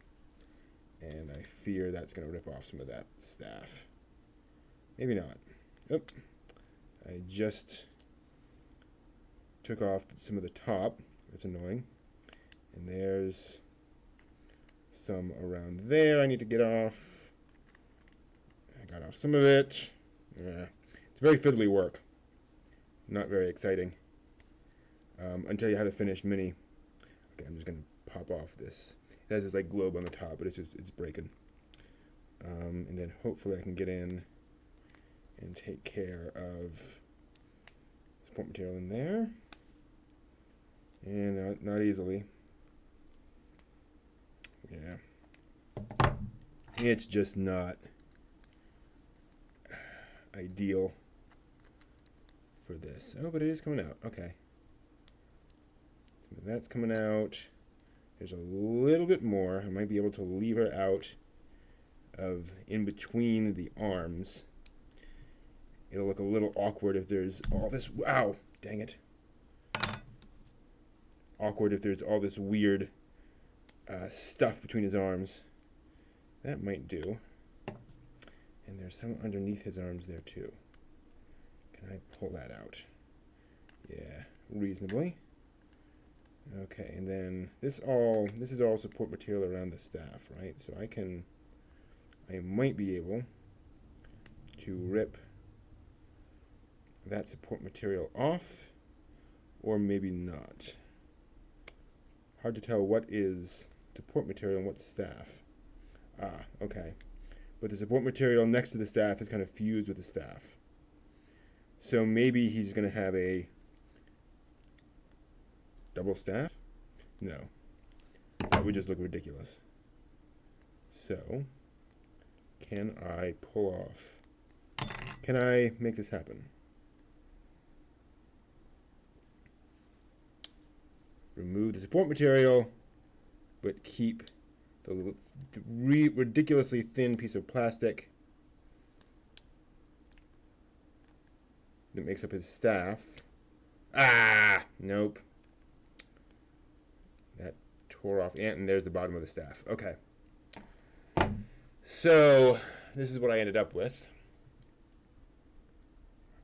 and I fear that's going to rip off some of that staff. Maybe not. Oop. I just took off some of the top. That's annoying. And there's some around there I need to get off. I got off some of it. Yeah. It's very fiddly work. Not very exciting. Until you have a finished mini. Okay, I'm just going to pop off this. It has this like globe on the top, but it's breaking. And then hopefully I can get in and take care of support material in there. And not easily. Yeah. It's just not ideal for this. Oh, but it is coming out. Okay. So that's coming out. There's a little bit more. I might be able to lever out of in between the arms. It'll look a little awkward if there's all this. Wow, dang it. Awkward if there's all this weird stuff between his arms. That might do. And there's some underneath his arms there too. Can I pull that out? Yeah, reasonably. Okay, and then this is all support material around the staff, right? So I might be able to rip that support material off, or maybe not. Hard to tell what is support material and what's staff. Okay. But the support material next to the staff is kind of fused with the staff. So maybe he's going to have a double staff? No. That would just look ridiculous. So, can I pull off? Can I make this happen? Remove the support material, but keep the ridiculously thin piece of plastic that makes up his staff. Nope. That tore off, and there's the bottom of the staff. Okay. So, this is what I ended up with.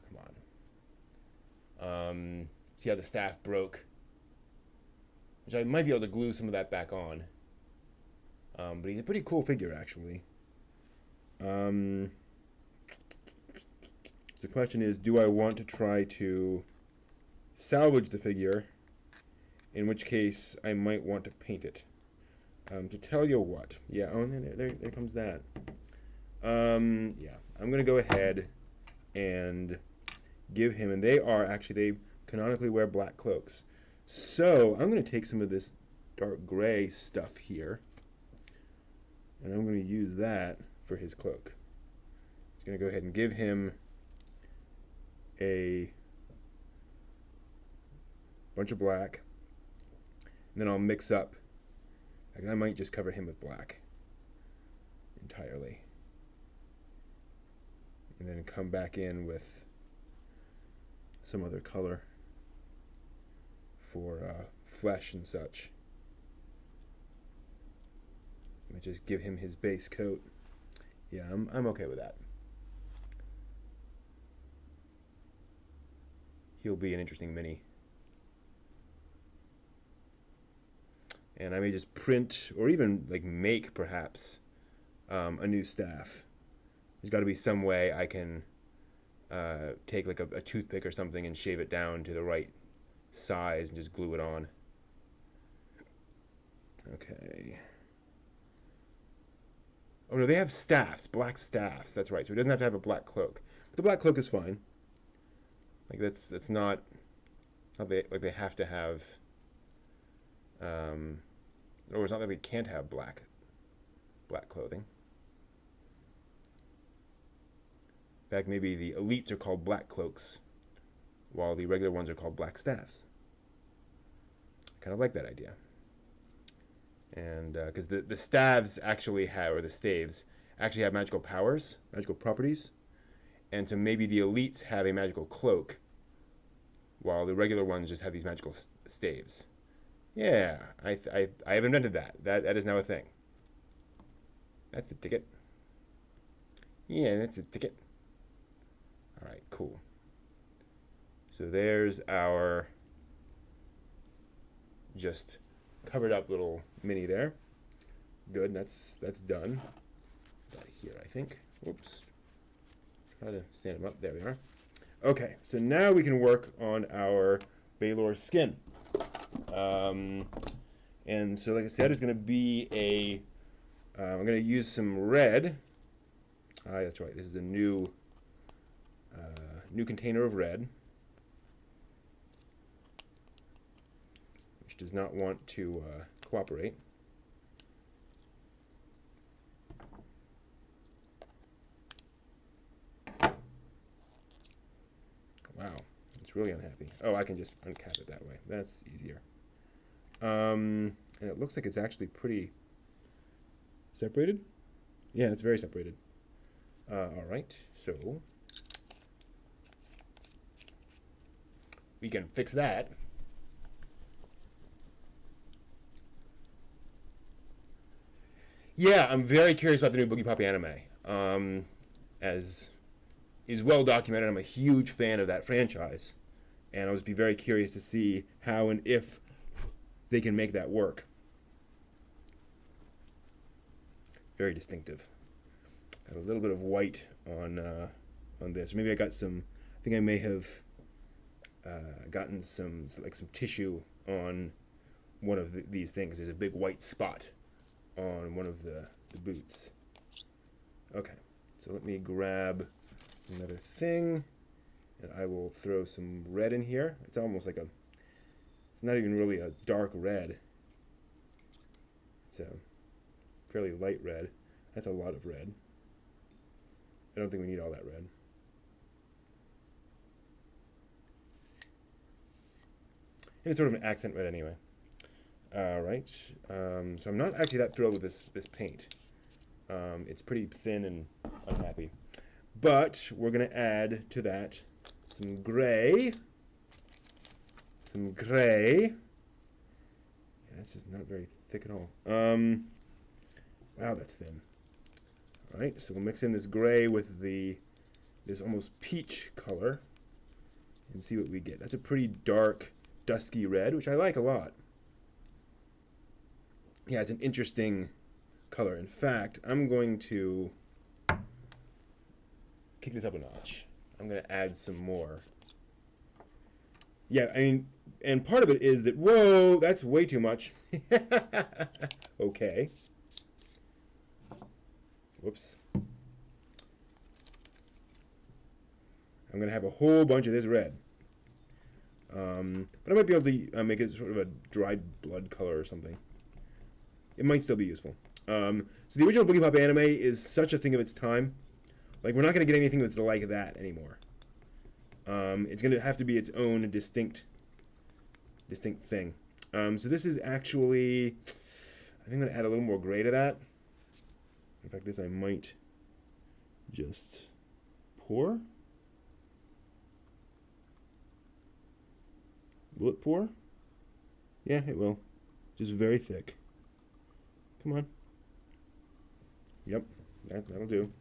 Come on. See how the staff broke? Which I might be able to glue some of that back on. But he's a pretty cool figure, actually. The question is, do I want to try to salvage the figure? In which case, I might want to paint it. To tell you what. Yeah, oh, there comes that. Yeah, I'm going to go ahead and give him, and they canonically wear black cloaks. So, I'm going to take some of this dark gray stuff here, and I'm going to use that for his cloak. I'm going to go ahead and give him a bunch of black, and then I'll mix up. I might just cover him with black entirely, and then come back in with some other color for flesh and such. might just give him his base coat. Yeah, I'm okay with that. He'll be an interesting mini. And I may just print, or even like make perhaps, a new staff. There's got to be some way I can take like a toothpick or something and shave it down to the right size and just glue it on. Okay. Oh no, they have staffs, black staffs. That's right. So he doesn't have to have a black cloak. But the black cloak is fine. Like that's not like they have to have. Or it's not that they can't have black clothing. In fact, maybe the elites are called black cloaks, while the regular ones are called black staffs. I kind of like that idea. And because the staves actually have, or the staves actually have magical powers, magical properties, and so maybe the elites have a magical cloak, while the regular ones just have these magical staves. Yeah, I have invented that. That is now a thing. That's the ticket. Yeah, that's the ticket. All right, cool. So there's our just covered up little mini there. Good, that's done. Got it here, I think. Whoops. Try to stand them up. There we are. Okay, so now we can work on our Balor skin. And so, like I said, it's going to be I'm going to use some red. That's right. This is a new container of red, which does not want to cooperate. Wow, it's really unhappy. Oh, I can just uncap it that way. That's easier. And it looks like it's actually pretty separated. Yeah, it's very separated. All right, so we can fix that. Yeah, I'm very curious about the new Boogie Poppy anime. As is well documented, I'm a huge fan of that franchise, and I'll just be very curious to see how and if they can make that work. Very distinctive. I have a little bit of white on this. Maybe I got some. I think I may have gotten some tissue on one of these things. There's a big white spot on one of the boots. Okay, so let me grab another thing, and I will throw some red in here. It's almost like it's not even really a dark red. It's a fairly light red. That's a lot of red. I don't think we need all that red. And it's sort of an accent red anyway. All right. So I'm not actually that thrilled with this paint. It's pretty thin and unhappy. But we're going to add to that some gray. Some gray. Yeah, that's just not very thick at all. Wow, that's thin. All right, so we'll mix in this gray with this almost peach color and see what we get. That's a pretty dark, dusky red, which I like a lot. Yeah, it's an interesting color. In fact, I'm going to kick this up a notch. I'm going to add some more. Yeah, I mean, and part of it is that, whoa, that's way too much. Okay. Whoops. I'm going to have a whole bunch of this red. But I might be able to make it sort of a dried blood color or something. It might still be useful. So the original Boogie Pop anime is such a thing of its time. Like, we're not going to get anything that's like that anymore. It's going to have to be its own distinct thing. So this is actually, I think I'm going to add a little more gray to that. In fact, this I might just pour. Will it pour? Yeah, it will. Just very thick. Come on. Yep, that'll do.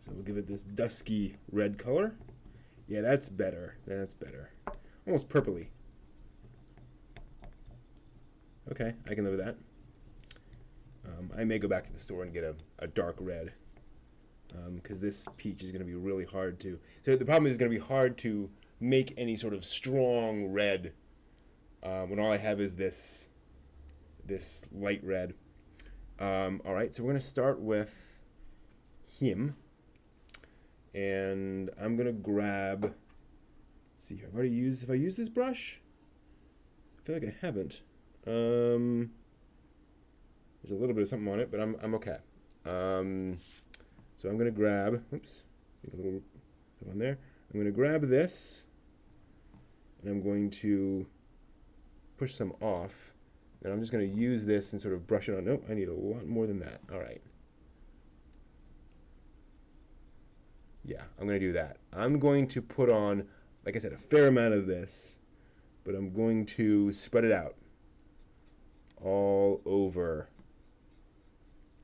So we'll give it this dusky red color. Yeah, that's better. That's better. Almost purpley. Okay, I can live with that. I may go back to the store and get a dark red, because this peach is going to be really hard to... So the problem is it's going to be hard to make any sort of strong red when all I have is this light red. All right, so we're going to start with him. And I'm going to grab... Let's see here. Have I used this brush? I feel like I haven't. There's a little bit of something on it, but I'm okay. So I'm going to grab... Oops. A little stuff on there. I'm going to grab this. And I'm going to push some off. And I'm just going to use this and sort of brush it on. Nope, I need a lot more than that. All right. Yeah, I'm going to do that. I'm going to put on, like I said, a fair amount of this, but I'm going to spread it out all over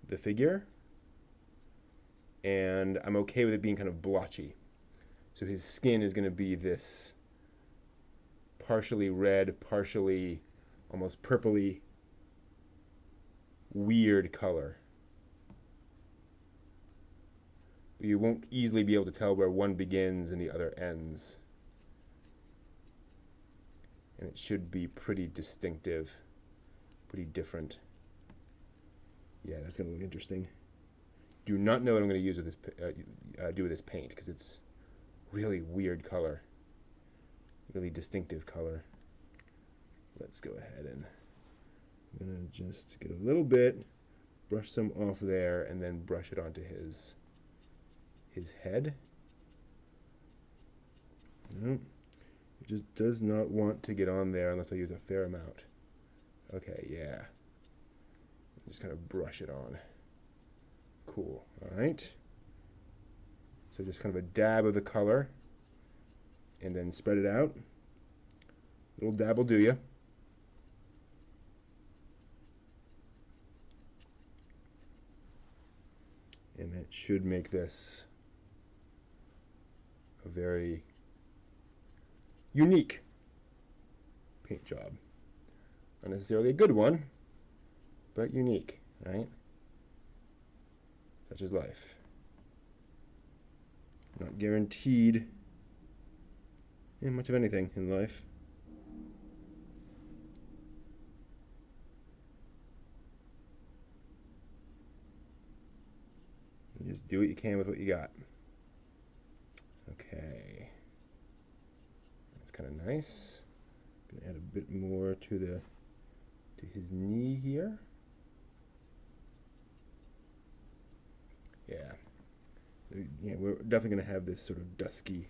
the figure, and I'm okay with it being kind of blotchy. So his skin is going to be this partially red, partially almost purpley, weird color. You won't easily be able to tell where one begins and the other ends. And it should be pretty distinctive, pretty different. Yeah, that's going to look interesting. Do not know what I'm going to use with this, do with this paint, because it's really weird color, really distinctive color. Let's go ahead and I'm going to just get a little bit, brush some off there, and then brush it onto his head. No, it just does not want to get on there unless I use a fair amount. Okay, yeah. Just kind of brush it on. Cool. All right. So just kind of a dab of the color, and then spread it out. Little dab will do you. And that should make this a very unique paint job. Not necessarily a good one, but unique, right? Such is life. Not guaranteed in much of anything in life. You just do what you can with what you got. Okay. That's kind of nice. Gonna add a bit more to his knee here. Yeah. Yeah, we're definitely gonna have this sort of dusky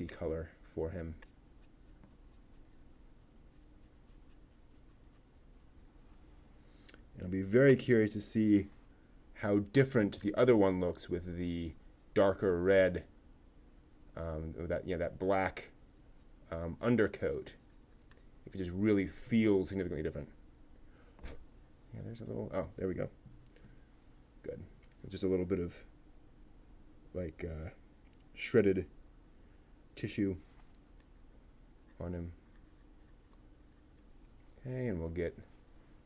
color for him. And I'll be very curious to see how different the other one looks with the darker red, that black undercoat. If it just really feels significantly different. Yeah, there's a little. Oh, there we go. Good. Just a little bit of like shredded tissue on him. Okay, and we'll get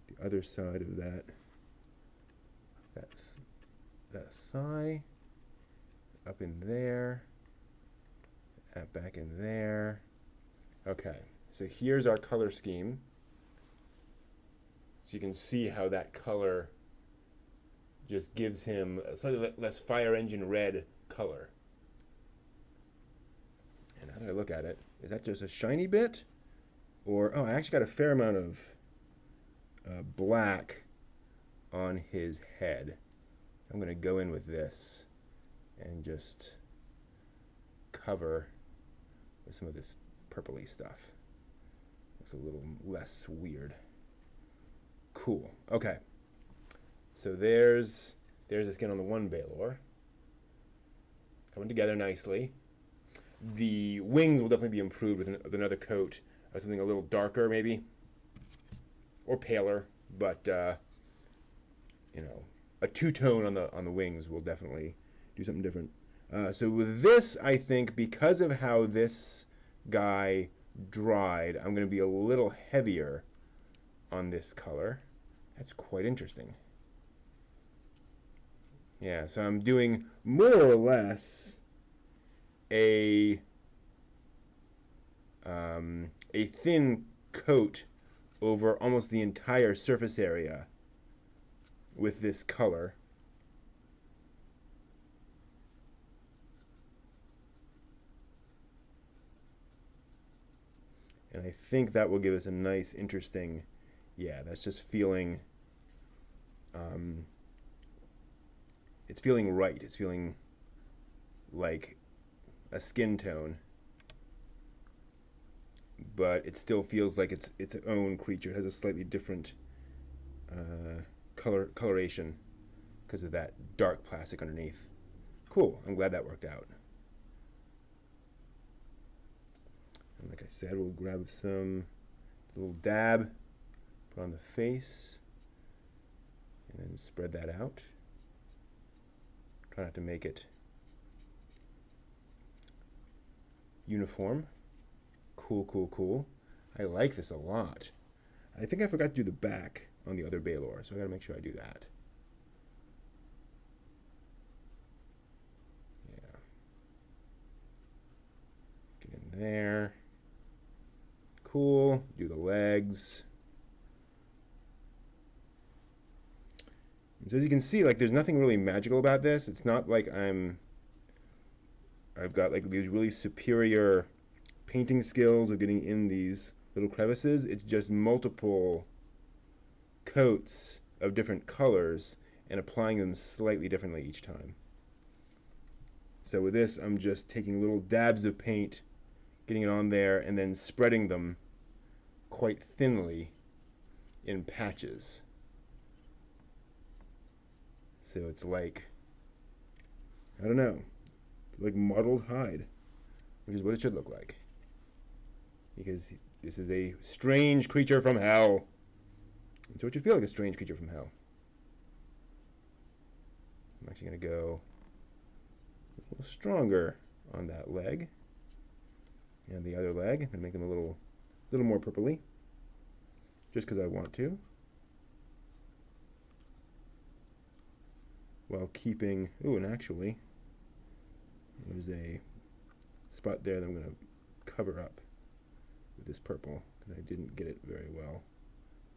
the other side of that thigh up in there, back in there. Okay, so here's our color scheme. So you can see how that color just gives him a slightly less fire engine red color. And how did I look at it? Is that just a shiny bit? Or, oh, I actually got a fair amount of black on his head. I'm going to go in with this and just cover with some of this purpley stuff. Looks a little less weird. Cool. Okay. So there's the skin on the one Balor. Coming together nicely. The wings will definitely be improved with another coat of something a little darker, maybe, or paler. but you know, a two-tone on the wings will definitely do something different. So with this, I think because of how this guy dried, I'm going to be a little heavier on this color. That's quite interesting. Yeah, so I'm doing more or less a thin coat over almost the entire surface area with this color. And I think that will give us a nice, interesting, yeah, that's just feeling, it's feeling right. It's feeling like a skin tone, but it still feels like it's its own creature. It has a slightly different coloration because of that dark plastic underneath. Cool. I'm glad that worked out. And like I said, we'll grab some little dab, put on the face, and then spread that out. Try not to make it uniform. Cool, cool, cool. I like this a lot. I think I forgot to do the back on the other Balor, so I gotta make sure I do that. Yeah. Get in there. Cool. Do the legs. And so as you can see, like there's nothing really magical about this. It's not like I've got like these really superior painting skills of getting in these little crevices. It's just multiple coats of different colors and applying them slightly differently each time. So with this, I'm just taking little dabs of paint, getting it on there, and then spreading them quite thinly in patches. So it's like, I don't know, like mottled hide, which is what it should look like. Because this is a strange creature from hell. And so it should feel like a strange creature from hell. I'm actually going to go a little stronger on that leg. And the other leg, I'm going to make them a little more purpley. Just because I want to. While keeping, ooh, and actually, there's a spot there that I'm going to cover up with this purple because I didn't get it very well.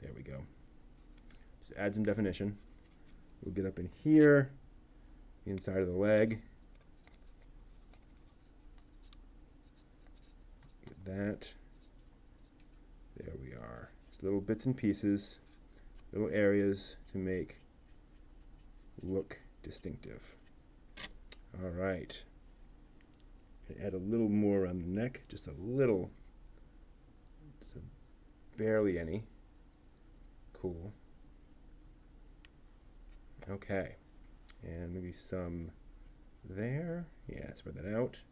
There we go. Just add some definition. We'll get up in here, inside of the leg. Get that. There we are. Just little bits and pieces, little areas to make look distinctive. All right. Add a little more around the neck, just a little, so barely any. Cool. Okay. And maybe some there. Yeah, spread that out.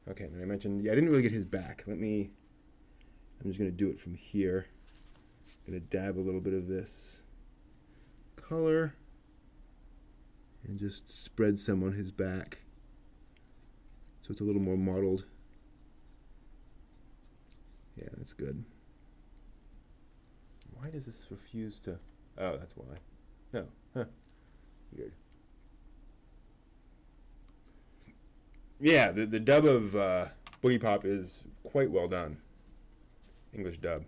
Okay, and then I mentioned, yeah, I didn't really get his back. I'm just going to do it from here. I'm going to dab a little bit of this color and just spread some on his back so it's a little more mottled. Yeah, that's good. Why does this refuse to... Oh, that's why. No. Huh. Weird. Yeah, the dub of Boogie Pop is quite well done. English dub.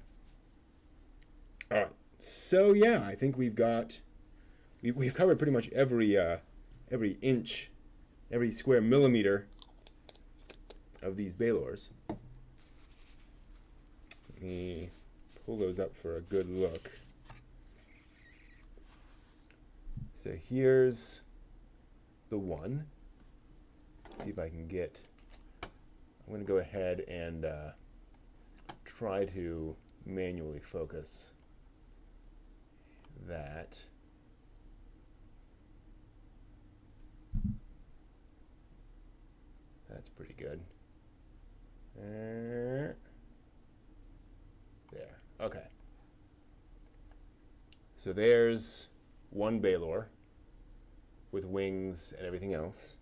So yeah, I think we've covered pretty much every inch, every square millimeter of these Balors. Let me pull those up for a good look. So here's the one. See if I can get... I'm going to go ahead and try to manually focus that. That's pretty good. There. Okay. So there's one Balor with wings and everything else.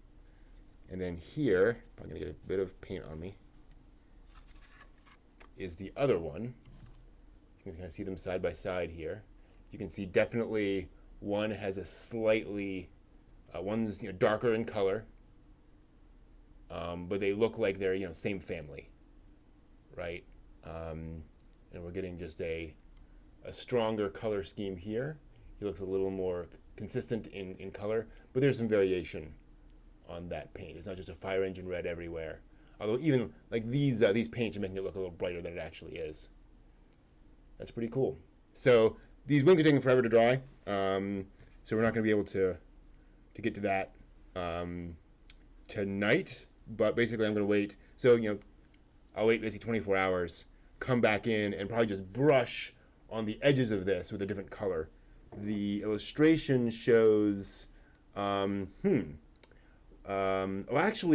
And then here, I'm going to get a bit of paint on me, is the other one. You can kind of see them side by side here. You can see definitely one has a slightly, one's darker in color, but they look like they're same family, right? And we're getting just a stronger color scheme here. He looks a little more consistent in color, but there's some variation on that paint. It's not just a fire engine red everywhere. Although even like these paints are making it look a little brighter than it actually is. That's pretty cool. So these wings are taking forever to dry, so we're not going to be able to get to that tonight. But basically, I'm going to wait. So I'll wait basically 24 hours, come back in, and probably just brush on the edges of this with a different color. The illustration shows. Actually,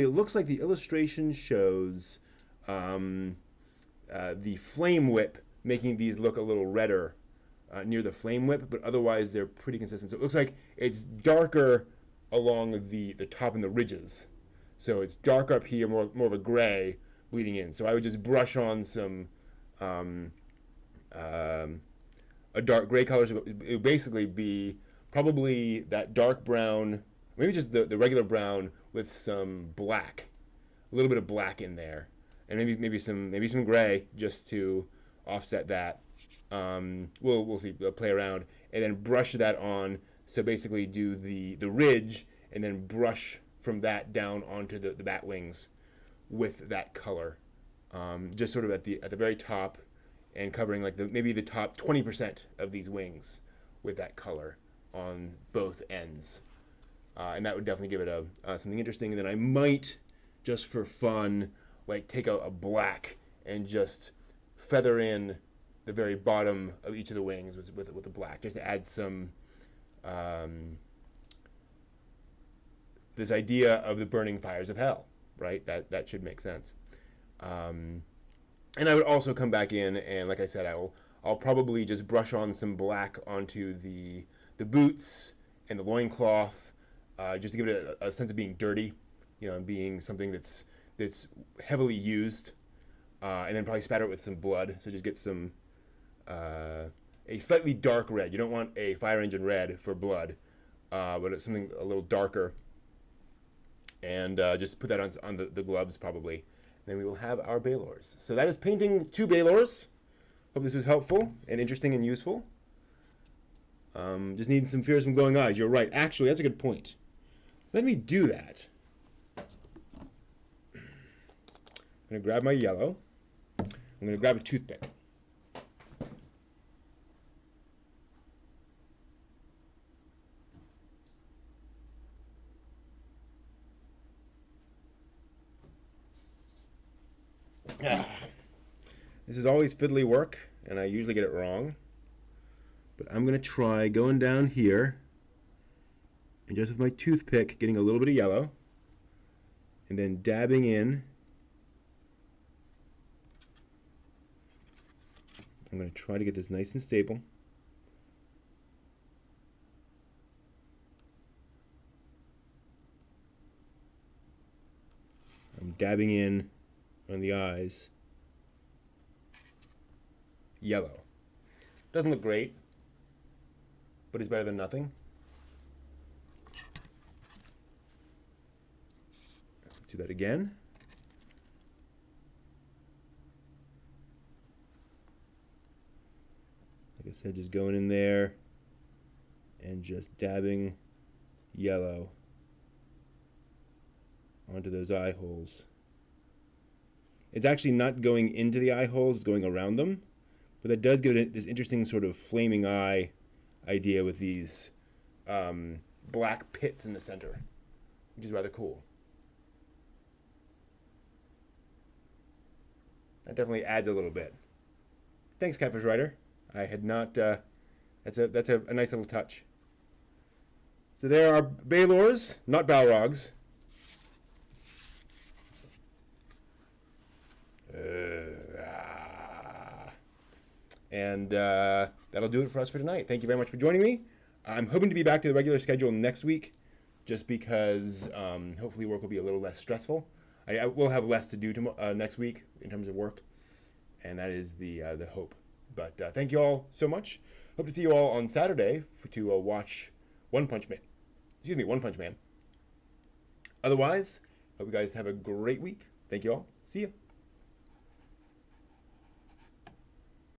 it looks like the illustration shows the flame whip making these look a little redder near the flame whip, but otherwise they're pretty consistent. So it looks like it's darker along the top and the ridges. So it's dark up here, more of a gray bleeding in. So I would just brush on some a dark gray color. So it would basically be probably that dark brown, maybe just the regular brown with some black, a little bit of black in there, and maybe some gray just to offset that. We'll see. We'll play around and then brush that on. So basically, do the ridge and then brush from that down onto the bat wings with that color, just sort of at the very top, and covering like maybe the top 20% of these wings with that color on both ends. And that would definitely give it something interesting. And then I might, just for fun, like take a black and just feather in the very bottom of each of the wings with the black, just to add some this idea of the burning fires of hell, right? That should make sense. And I would also come back in and, like I said, I'll probably just brush on some black onto the boots and the loincloth, just to give it a sense of being dirty, and being something that's heavily used, and then probably spatter it with some blood. So just get some a slightly dark red. You don't want a fire engine red for blood, but it's something a little darker. And just put that on the gloves probably. Then we will have our Balors. So that is painting 2 Balors. Hope this was helpful and interesting and useful. Just needing some fearsome glowing eyes. You're right. Actually, that's a good point. Let me do that. I'm going to grab my yellow. I'm going to grab a toothpick. This is always fiddly work, and I usually get it wrong. But I'm going to try going down here, and just with my toothpick, getting a little bit of yellow, and then dabbing in. I'm going to try to get this nice and stable. I'm dabbing in on the eyes. Yellow. Doesn't look great, but it's better than nothing. Let's do that again. Like I said, just going in there and just dabbing yellow onto those eye holes. It's actually not going into the eye holes, it's going around them. But that does give it this interesting sort of flaming eye idea with these black pits in the center, which is rather cool. That definitely adds a little bit. Thanks, Catfish Rider. I had not. That's a nice little touch. So there are Balors, not Balrogs. And that'll do it for us for tonight. Thank you very much for joining me. I'm hoping to be back to the regular schedule next week, just because hopefully work will be a little less stressful. I will have less to do next week in terms of work, and that is the hope. But thank you all so much. Hope to see you all on Saturday to watch One Punch Man. Excuse me, One Punch Man. Otherwise, hope you guys have a great week. Thank you all. See ya.